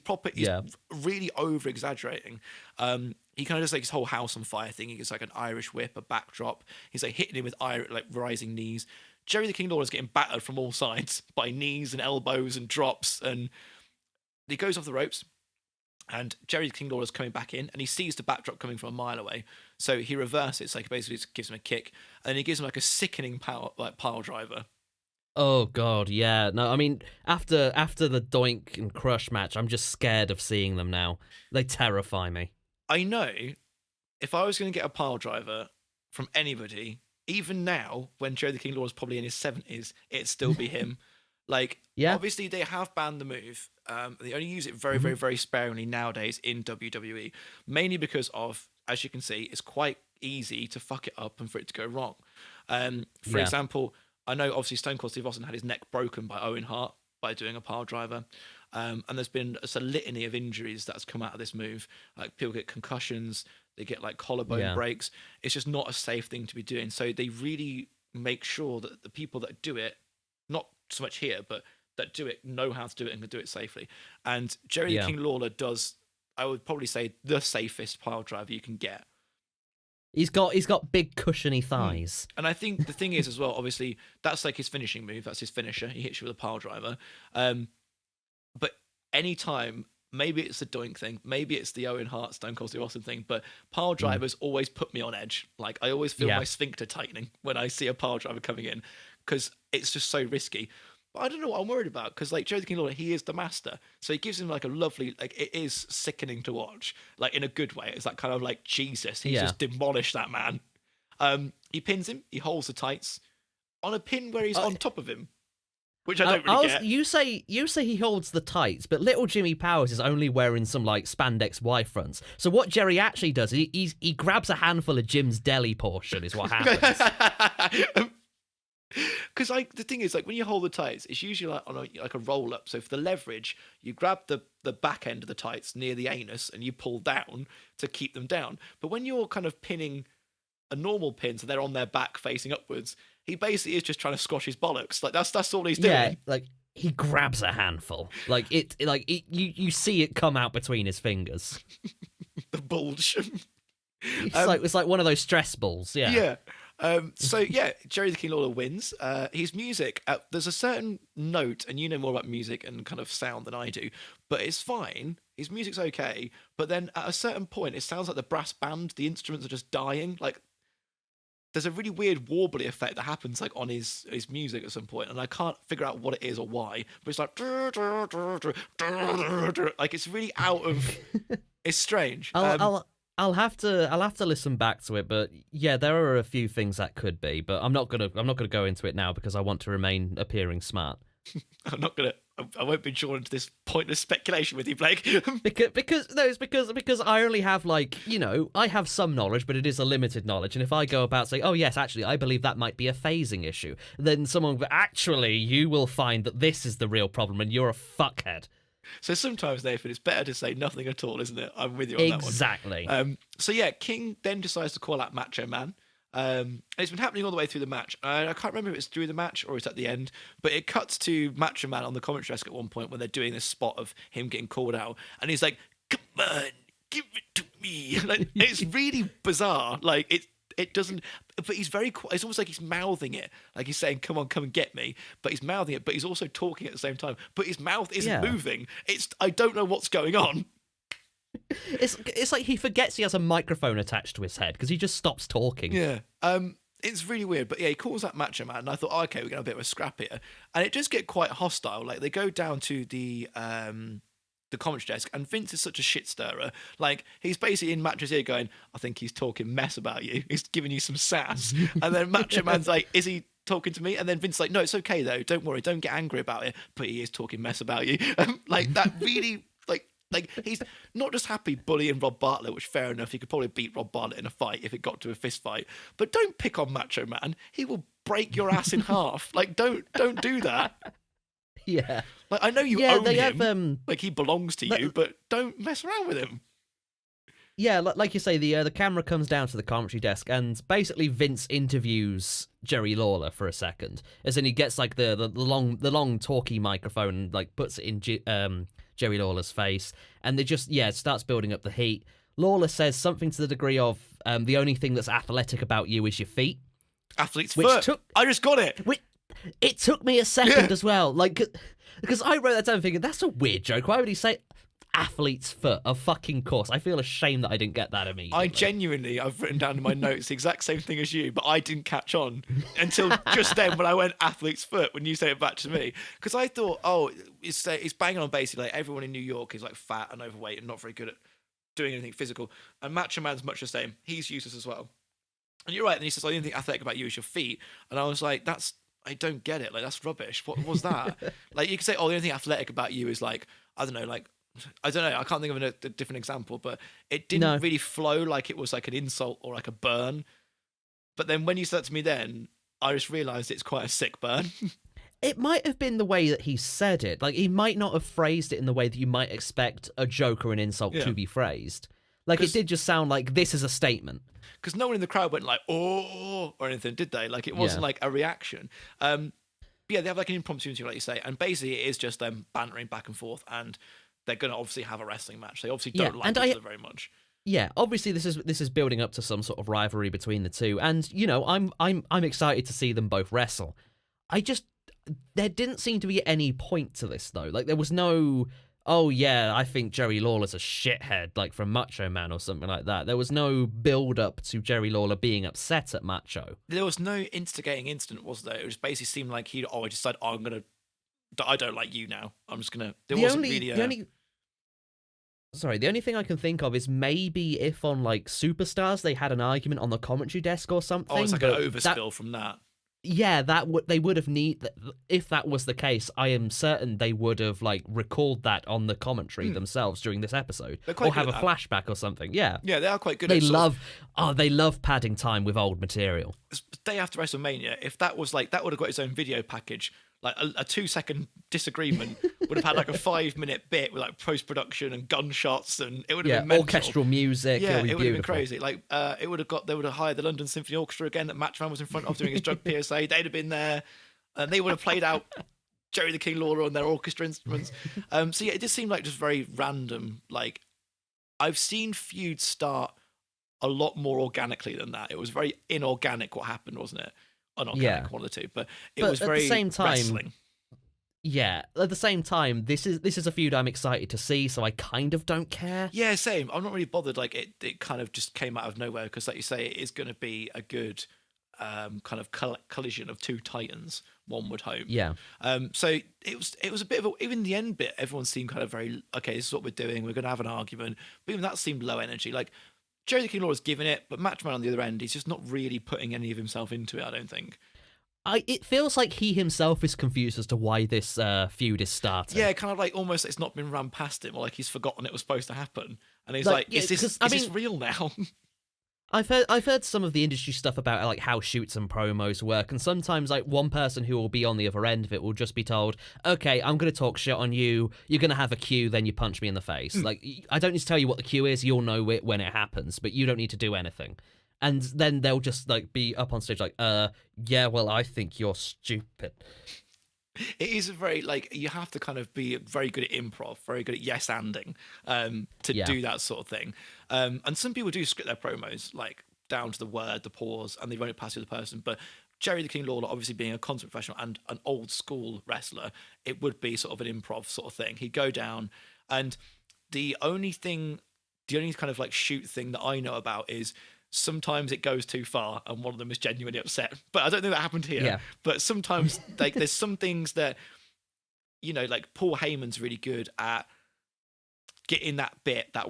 really over exaggerating. He kind of does like his whole house on fire thing. He gets like an Irish whip, a backdrop. He's like hitting him with like rising knees. Jerry the King Lawler is getting battered from all sides by knees and elbows and drops, and he goes off the ropes. And Jerry the King Lawler is coming back in, and he sees the backdrop coming from a mile away. So he reverses, like basically just gives him a kick, and then he gives him like a sickening pile driver. Oh God, yeah. No, I mean after the Doink and Crush match, I'm just scared of seeing them now. They terrify me. I know if I was going to get a pile driver from anybody, even now when Jerry the King Lawler is probably in his 70s, it'd still be him. Like, obviously they have banned the move. They only use it very, very, very sparingly nowadays in WWE, mainly because of, as you can see, it's quite easy to fuck it up and for it to go wrong. For example, I know obviously Stone Cold Steve Austin had his neck broken by Owen Hart by doing a pile driver. And there's been a litany of injuries that's come out of this move. Like people get concussions, they get like collarbone breaks. It's just not a safe thing to be doing. So they really make sure that the people that do it, not so much here, but that do it know how to do it and can do it safely. And Jerry the King Lawler does, I would probably say, the safest pile driver you can get. He's got big cushiony thighs. And I think the thing is as well, obviously, that's like his finishing move. That's his finisher. He hits you with a pile driver. But anytime, maybe it's the Doink thing, maybe it's the Owen Hart, Stone Cold Steve Austin thing, but pile drivers always put me on edge. Like, I always feel my sphincter tightening when I see a pile driver coming in, because it's just so risky. But I don't know what I'm worried about, because like Jerry the King Lawler, he is the master, so he gives him like a lovely, like, it is sickening to watch, like in a good way. It's like kind of like Jesus, he's just demolished that man. He pins him, he holds the tights on a pin where he's on top of him, which I don't really get. You say he holds the tights, but little Jimmy Powers is only wearing some like spandex Y fronts. So what Jerry actually does, he grabs a handful of Jim's deli portion, is what happens. Because like the thing is, like when you hold the tights, it's usually like on a roll up. So for the leverage, you grab the back end of the tights near the anus and you pull down to keep them down. But when you're kind of pinning a normal pin, so they're on their back facing upwards, he basically is just trying to squash his bollocks. Like that's all he's doing. Yeah, like he grabs a handful. You see it come out between his fingers. The bulge. It's like one of those stress balls. Yeah. Yeah. Jerry the King Lawler wins. His music, there's a certain note, and you know more about music and kind of sound than I do, but it's fine. His music's okay, but then at a certain point, it sounds like the brass band, the instruments are just dying. Like, there's a really weird warbly effect that happens like on his music at some point, and I can't figure out what it is or why, but it's like, like it's really out of, it's strange. I'll have to listen back to it, but yeah, there are a few things that could be, but I'm not gonna go into it now because I want to remain appearing smart. I won't be drawn into this pointless speculation with you, Blake. because I only have I have some knowledge, but it is a limited knowledge. And if I go about saying, oh yes, actually, I believe that might be a phasing issue, then you will find that this is the real problem and you're a fuckhead. So sometimes, Nathan, it's better to say nothing at all, isn't it? I'm with you on that one. Exactly. King then decides to call out Macho Man. And it's been happening all the way through the match. I can't remember if it's through the match or it's at the end, but it cuts to Macho Man on the commentary desk at one point when they're doing this spot of him getting called out, and he's like, "Come on, give it to me." Like, it's really bizarre. Like it doesn't, but he's very quiet. It's almost like he's mouthing it, like he's saying, "Come on, come and get me," but he's mouthing it, but he's also talking at the same time, but his mouth isn't moving. I don't know what's going on. It's like he forgets he has a microphone attached to his head because he just stops talking. Yeah. It's really weird, but yeah, he calls that Macho Man, and I thought, okay, we're gonna have a bit of a scrap here, and it just get quite hostile. Like they go down to the commentary desk, and Vince is such a shit stirrer. Like, he's basically in Macho's ear going, "I think he's talking mess about you. He's giving you some sass." And then Macho Man's like, "Is he talking to me?" And then Vince's like, "No, it's okay though. Don't worry. Don't get angry about it. But he is talking mess about you." Like that really. Like, he's not just happy bullying Rob Bartlett, which, fair enough, he could probably beat Rob Bartlett in a fight if it got to a fist fight. But don't pick on Macho Man. He will break your ass in half. Like, don't do that. Yeah. Like, I know you own him. Like, he belongs to you, but don't mess around with him. Yeah, like you say, the camera comes down to the commentary desk, and basically Vince interviews Jerry Lawler for a second, as in he gets like the long talkie microphone and like puts it in Jerry Lawler's face, and they just it starts building up the heat. Lawler says something to the degree of the only thing that's athletic about you is your feet. Athlete's foot. I just got it. It took me a second as well, like because I wrote that down thinking that's a weird joke. Why would he say athlete's foot? Of fucking course. I feel ashamed that I didn't get that immediately. I've written down in my notes the exact same thing as you, but I didn't catch on until just then when I went athlete's foot when you say it back to me, because I thought, oh, it's banging on basically like everyone in New York is like fat and overweight and not very good at doing anything physical, and Macho Man's much the same. He's useless as well. And you're right. And he says, "The only thing athletic about you is your feet," and I was like, I don't get it. Like, that's rubbish. What was that? Like, you could say, "Oh, the only thing athletic about you is like, I don't know, like." I don't know. I can't think of a different example, but it didn't really flow like it was like an insult or like a burn. But then when you said that to me, then I just realised it's quite a sick burn. It might have been the way that he said it. Like, he might not have phrased it in the way that you might expect a joke or an insult to be phrased. Like, it did just sound like, this is a statement. Because no one in the crowd went like, oh, or anything, did they? Like, it wasn't like a reaction. But yeah, they have like an impromptu interview, like you say, and basically it is just them bantering back and forth, and they're going to obviously have a wrestling match. They obviously don't like each other very much. Yeah, obviously this is building up to some sort of rivalry between the two, and you know, I'm excited to see them both wrestle. There didn't seem to be any point to this though. Like, there was no, oh yeah, I think Jerry Lawler's a shithead, like from Macho Man or something like that. There was no build up to Jerry Lawler being upset at Macho. There was no instigating incident, was there? It just basically seemed like I decided, I don't like you now. I'm just gonna. The only thing I can think of is maybe if on like Superstars they had an argument on the commentary desk or something. Oh, it's like an overspill from that. Yeah, they would have if that was the case, I am certain they would have like recalled that on the commentary themselves during this episode, or have a flashback or something. Yeah, they are quite good. They love padding time with old material. Day after WrestleMania, if that was like that would have got its own video package. Like a 2-second disagreement would have had like a 5-minute bit with like post-production and gunshots, and it would have been mental. Orchestral music. Yeah, it would have been crazy. Like they would have hired the London Symphony Orchestra again that Matchman was in front of doing his drug PSA. They'd have been there, and they would have played out Jerry the King Lawler on their orchestra instruments. So yeah, it just seemed like just very random. Like, I've seen feuds start a lot more organically than that. It was very inorganic what happened, wasn't it? Unorganic, one of the two, but it was very wrestling. Yeah, at the same time, this is a feud I'm excited to see, so I kind of don't care. Yeah, same. I'm not really bothered. Like, it kind of just came out of nowhere because, like you say, it is going to be a good kind of collision of two titans. One would hope. Yeah. So it was a bit of even the end bit. Everyone seemed kind of very okay. This is what we're doing. We're going to have an argument, but even that seemed low energy. Like, Jerry the King Lawler's giving it, but Matchman on the other end, he's just not really putting any of himself into it, I don't think. It feels like he himself is confused as to why this feud is starting. Yeah, kind of like almost it's not been ran past him, or like he's forgotten it was supposed to happen. And he's like, is this real now? I've heard some of the industry stuff about like how shoots and promos work, and sometimes like one person who will be on the other end of it will just be told, okay, I'm going to talk shit on you, you're going to have a cue, then you punch me in the face. Like, I don't need to tell you what the cue is, you'll know it when it happens, but you don't need to do anything. And then they'll just like be up on stage like, yeah, well, I think you're stupid. It is a very, like, you have to kind of be very good at improv, very good at yes-anding to do that sort of thing. And some people do script their promos, like, down to the word, the pause, and they run it past the other person. But Jerry the King Lawler, obviously being a consummate professional and an old-school wrestler, it would be sort of an improv sort of thing. He'd go down, and the only kind of, like, shoot thing that I know about is sometimes it goes too far and one of them is genuinely upset, but I don't think that happened here. But sometimes like there's some things that, you know, like Paul Heyman's really good at getting that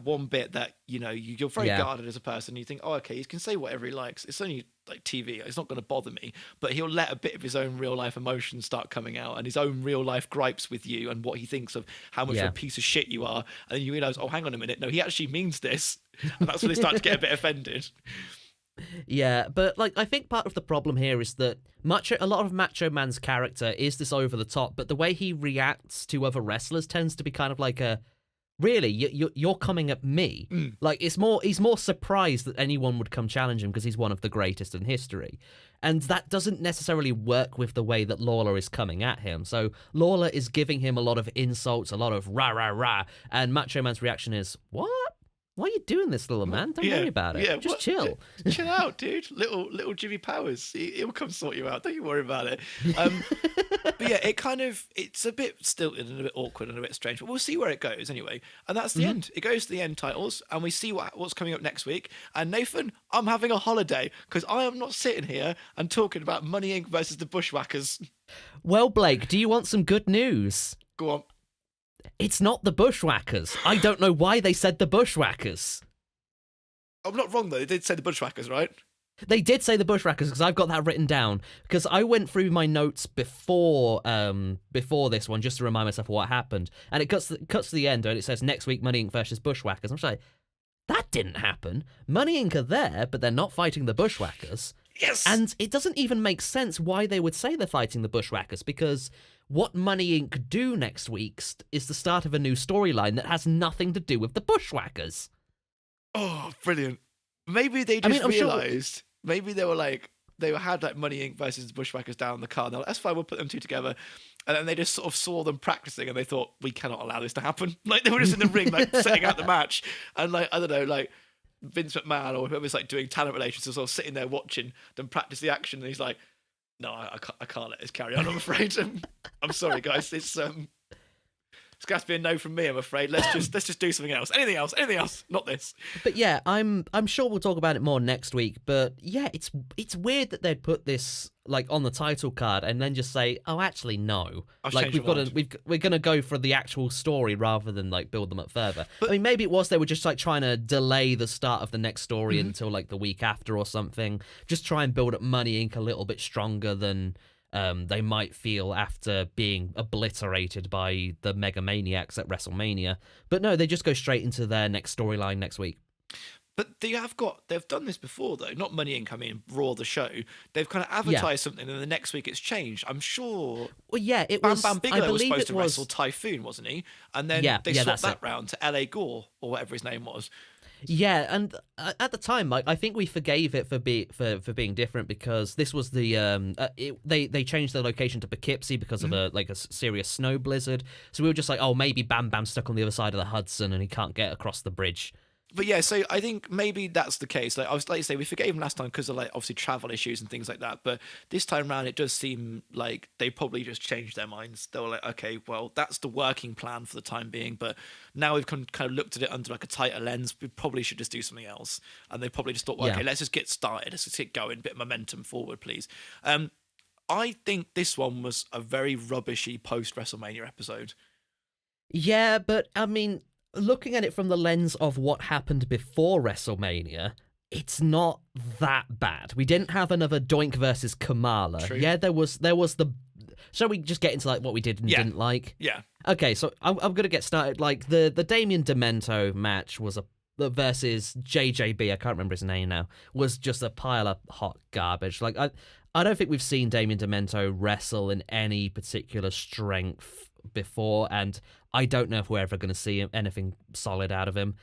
one bit that, you know, you're very guarded as a person. You think, oh, okay, he can say whatever he likes, it's only like TV, it's not going to bother me. But he'll let a bit of his own real life emotions start coming out, and his own real life gripes with you and what he thinks of how much of a piece of shit you are. And then you realize, oh, hang on a minute, no, he actually means this. And that's when they start to get a bit offended. Yeah, but like I think part of the problem here is that a lot of Macho Man's character is this over the top, but the way he reacts to other wrestlers tends to be kind of like a, really, you're coming at me. Like he's more surprised that anyone would come challenge him because he's one of the greatest in history. And that doesn't necessarily work with the way that Lawler is coming at him. So Lawler is giving him a lot of insults, a lot of rah, rah, rah. And Macho Man's reaction is, what? Why are you doing this, little man? Don't worry about it. Just chill. Chill out, dude. Little Jimmy Powers. He'll come sort you out. Don't you worry about it. But yeah, it's a bit stilted and a bit awkward and a bit strange, but we'll see where it goes anyway. And that's the end. It goes to the end titles, and we see what's coming up next week. And Nathan, I'm having a holiday because I am not sitting here and talking about Money Inc. versus the Bushwhackers. Well, Blake, do you want some good news? Go on. It's not the Bushwhackers. I don't know why they said the Bushwhackers. I'm not wrong, though. They did say the Bushwhackers, right? They did say the Bushwhackers because I've got that written down. Because I went through my notes before this one just to remind myself of what happened. And it cuts to the end and it says, next week, Money Inc. versus Bushwhackers. I'm just like, that didn't happen. Money Inc. are there, but they're not fighting the Bushwhackers. Yes. And it doesn't even make sense why they would say they're fighting the Bushwhackers, because what Money Inc. do next week is the start of a new storyline that has nothing to do with the Bushwhackers. Oh, brilliant. Maybe they just realised, maybe they were like, they had like Money Inc. versus the Bushwhackers down the card. And they're like, that's fine, we'll put them two together. And then they just sort of saw them practicing and they thought, we cannot allow this to happen. Like, they were just in the ring, like, setting out the match. And, like, I don't know, like, Vince McMahon or whoever's, like, doing talent relations is sort of sitting there watching them practice the action. And he's like, no, I can't let this carry on, I'm afraid. I'm sorry, guys. It's going to have to be a no from me, I'm afraid. Let's just do something else. Anything else. Not this. But yeah, I'm sure we'll talk about it more next week. But yeah, it's weird that they'd put this like on the title card and then just say, oh, actually no. Like we're gonna go for the actual story rather than like build them up further. But, I mean, maybe it was they were just like trying to delay the start of the next story until like the week after or something. Just try and build up Money Inc. a little bit stronger than they might feel after being obliterated by the Mega Maniacs at WrestleMania. But no, they just go straight into their next storyline next week. But they've done this before, though. Not Money Inc. I mean, Raw, the show. They've kind of advertised something, and then the next week it's changed. I'm sure. Well, yeah, it Bam was. Bam Bigelow was supposed to was... wrestle Typhoon, wasn't he? And then they swapped that round to LA Gore, or whatever his name was. Yeah, and at the time, like, I think we forgave it for being different because this was the they changed the location to Poughkeepsie because of a serious snow blizzard. So we were just like, oh, maybe Bam Bam's stuck on the other side of the Hudson and he can't get across the bridge. But yeah, so I think maybe that's the case. Like I was like you say, we forgave him last time because of like obviously travel issues and things like that. But this time around, it does seem like they probably just changed their minds. They were like, okay, well, that's the working plan for the time being. But now we've kind of looked at it under like a tighter lens. We probably should just do something else. And they probably just thought, well, okay, let's just get started. Let's just get going, bit of momentum forward, please. I think this one was a very rubbishy post-WrestleMania episode. Yeah, but I mean, looking at it from the lens of what happened before WrestleMania, it's not that bad. We didn't have another Doink versus Kamala. True. Yeah, there was the... Shall we just get into like what we did and didn't like? Yeah. Okay, so I'm going to get started. Like the Damien Demento match was versus JJB, I can't remember his name now, was just a pile of hot garbage. Like I don't think we've seen Damien Demento wrestle in any particular strength before, and I don't know if we're ever going to see anything solid out of him.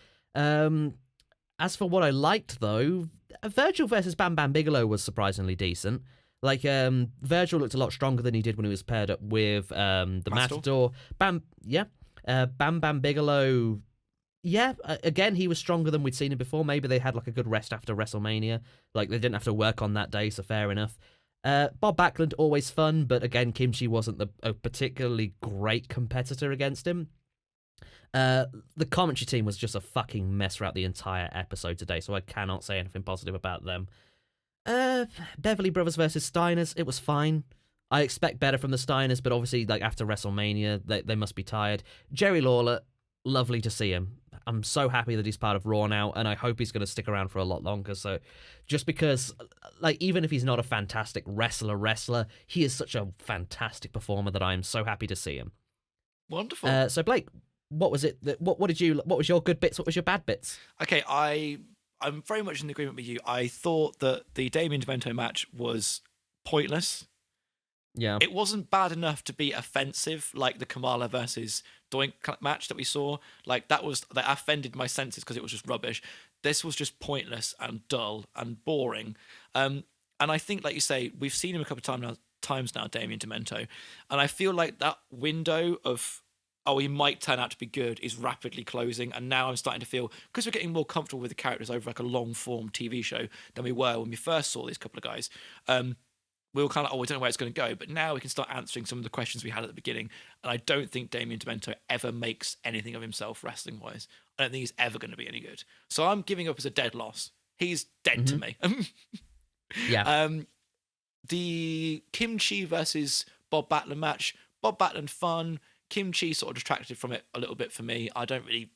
As for what I liked, though, Virgil versus Bam Bam Bigelow was surprisingly decent. Like, Virgil looked a lot stronger than he did when he was paired up with the Matador. Bam Bam Bigelow, again, he was stronger than we'd seen him before. Maybe they had like a good rest after WrestleMania. Like, they didn't have to work on that day, so fair enough. Bob Backlund, always fun, but again, Kimchi wasn't a particularly great competitor against him. The commentary team was just a fucking mess throughout the entire episode today, so I cannot say anything positive about them. Beverly Brothers versus Steiners, it was fine. I expect better from the Steiners, but obviously, like, after WrestleMania, they must be tired. Jerry Lawler, lovely to see him. I'm so happy that he's part of Raw now, and I hope he's going to stick around for a lot longer. So, just because, like, even if he's not a fantastic wrestler, he is such a fantastic performer that I am so happy to see him. Wonderful. So, Blake, what was it? What was your good bits? What was your bad bits? Okay, I'm very much in agreement with you. I thought that the Damien Demento match was pointless. Yeah. It wasn't bad enough to be offensive, like the Kamala versus Doink match that we saw. Like, that offended my senses because it was just rubbish. This was just pointless and dull and boring. And I think, like you say, we've seen him a couple of times now, Damien Demento. And I feel like that window of, oh, he might turn out to be good, is rapidly closing. And now I'm starting to feel, because we're getting more comfortable with the characters over like a long-form TV show than we were when we first saw these couple of guys, we were kind of, we don't know where it's going to go. But now we can start answering some of the questions we had at the beginning. And I don't think Damien Demento ever makes anything of himself wrestling-wise. I don't think he's ever going to be any good. So I'm giving up as a dead loss. He's dead to me. Yeah. The Kimchi versus Bob Backlund match. Bob Backlund fun. Kimchi sort of detracted from it a little bit for me. I don't really,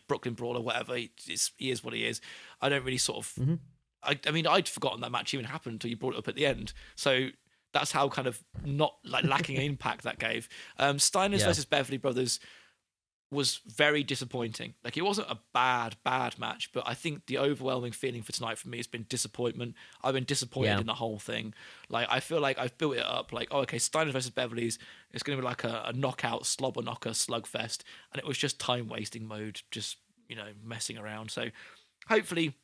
Brooklyn Brawler, whatever. He is what he is. I don't really sort of... I mean, I'd forgotten that match even happened until you brought it up at the end. So that's how kind of not like lacking impact that gave. Steiners versus Beverly Brothers. was very disappointing. Like, it wasn't a bad match, but I think the overwhelming feeling for tonight for me has been disappointment. I've been disappointed in the whole thing. Like, I feel like I've built it up like, oh, okay, Steiner versus Beverly's, it's going to be like a knockout, slobber knocker slugfest, and it was just time wasting mode, just, messing around. So hopefully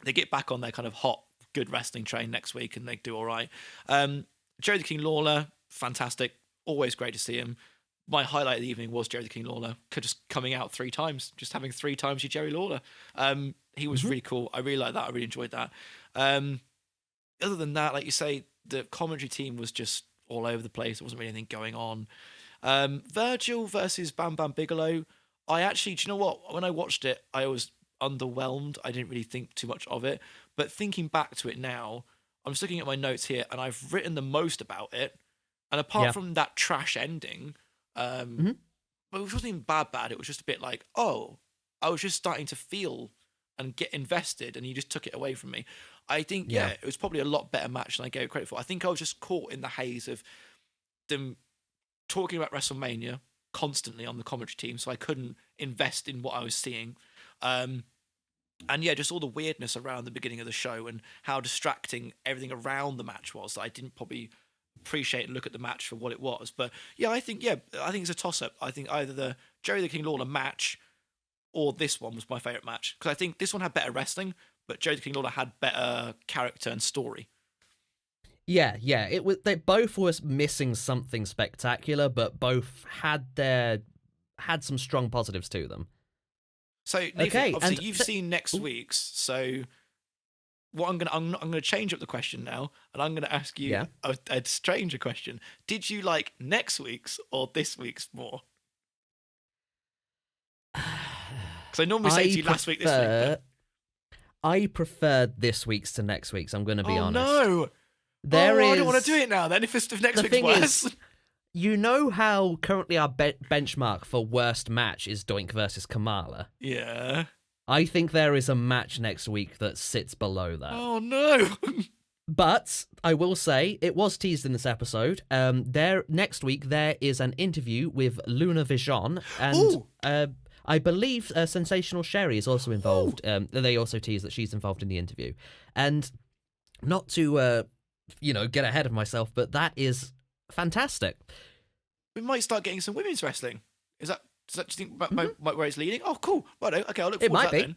they get back on their kind of hot, good wrestling train next week and they do all right. Jerry the King Lawler, fantastic. Always great to see him. My highlight of the evening was Jerry the King Lawler just coming out 3 times, just having 3 times your Jerry Lawler. He was really cool. I really liked that. I really enjoyed that. Other than that, like you say, the commentary team was just all over the place. There wasn't really anything going on. Virgil versus Bam Bam Bigelow. I actually, do you know what? When I watched it, I was underwhelmed. I didn't really think too much of it. But thinking back to it now, I'm just looking at my notes here, and I've written the most about it. And apart from that trash ending, but it wasn't even bad. It was just a bit like, oh, I was just starting to feel and get invested, and you just took it away from me. I think, it was probably a lot better match than I gave it credit for. I think I was just caught in the haze of them talking about WrestleMania constantly on the commentary team, so I couldn't invest in what I was seeing. And just all the weirdness around the beginning of the show and how distracting everything around the match was that I didn't probably appreciate and look at the match for what it was. But I think it's a toss-up. I think either the Jerry the King Lawler match or this one was my favourite match, because I think this one had better wrestling, but Jerry the King Lawler had better character and story. Yeah, it was. They both was missing something spectacular, but both had some strong positives to them. So, Nathan, obviously you've seen next week's, so what I'm gonna change up the question now, and I'm gonna ask you a stranger question. Did you like next week's or this week's more? Because I normally say to you last week, this week. But... I preferred this week's to next week's. I'm going to be honest. No, I don't want to do it now. Then if next week's worse. You know how currently our benchmark for worst match is Doink versus Kamala? Yeah. I think there is a match next week that sits below that. Oh, no. But I will say, it was teased in this episode. Next week, there is an interview with Luna Vachon, and I believe Sensational Sherry is also involved. They also tease that she's involved in the interview. And not to, get ahead of myself, but that is fantastic. We might start getting some women's wrestling. Does that do you think where it's leading? Oh, cool. Right, okay, I'll look forward to that then.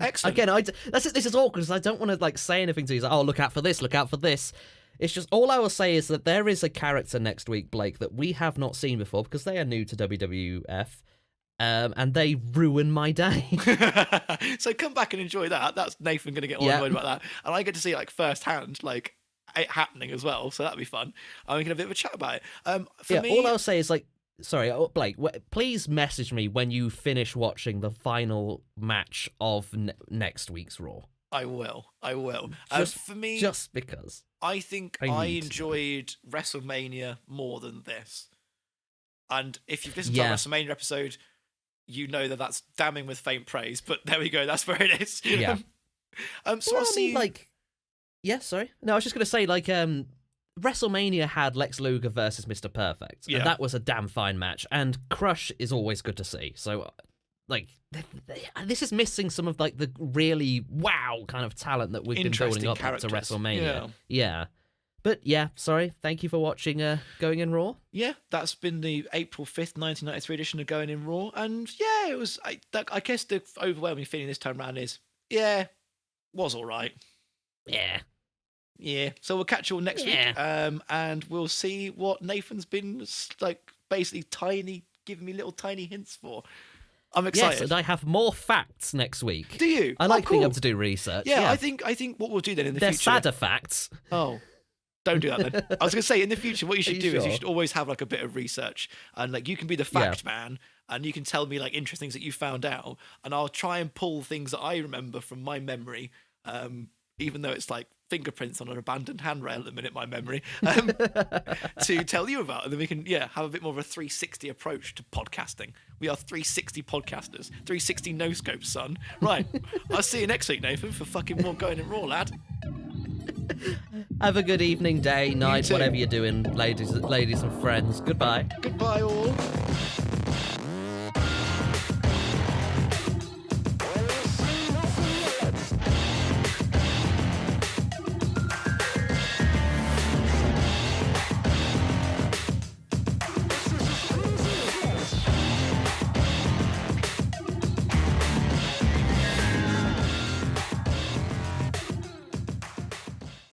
Excellent. Again, this is awkward because I don't want to say anything to you. Like, oh, look out for this, look out for this. It's just, all I will say is that there is a character next week, Blake, that we have not seen before because they are new to WWF. And they ruin my day. So come back and enjoy that. That's Nathan going to get all annoyed about that. And I get to see it firsthand, it happening as well. So that'd be fun. And we can have a bit of a chat about it. For me, all I'll say is sorry, Blake, please message me when you finish watching the match of next week's Raw. I will. For me, just because. I think I enjoyed WrestleMania more than this. And if you've listened to our WrestleMania episode, you know that that's damning with faint praise, but there we go. That's where it is. Yeah. So I'll see. Yeah, sorry. No, I was just going to say, WrestleMania had Lex Luger versus Mr. Perfect. Yeah. And that was a damn fine match. And Crush is always good to see. So, this is missing some of, the really wow kind of talent that we've been building up to WrestleMania. Yeah. But sorry. Thank you for watching Going in Raw. Yeah, that's been the April 5th, 1993 edition of Going in Raw. And it was, I guess the overwhelming feeling this time around is, was all right. Yeah. So we'll catch you all next week. And we'll see what Nathan's been, basically giving me little tiny hints for. I'm excited. Yes, and I have more facts next week. Do you? I like being able to do research. Yeah, I think what we'll do then in the future... They're sadder facts. Oh. Don't do that then. I was going to say, in the future, what you should do is you should always have a bit of research. And you can be the fact man, and you can tell me interesting things that you found out. And I'll try and pull things that I remember from my memory, even though it's fingerprints on an abandoned handrail at the minute, my memory, to tell you about. And then we can, have a bit more of a 360 approach to podcasting. We are 360 podcasters. 360 no-scopes, son. Right. I'll see you next week, Nathan, for fucking more Going in Raw, lad. Have a good evening, day, night, whatever you're doing, ladies and friends. Goodbye. Goodbye, all.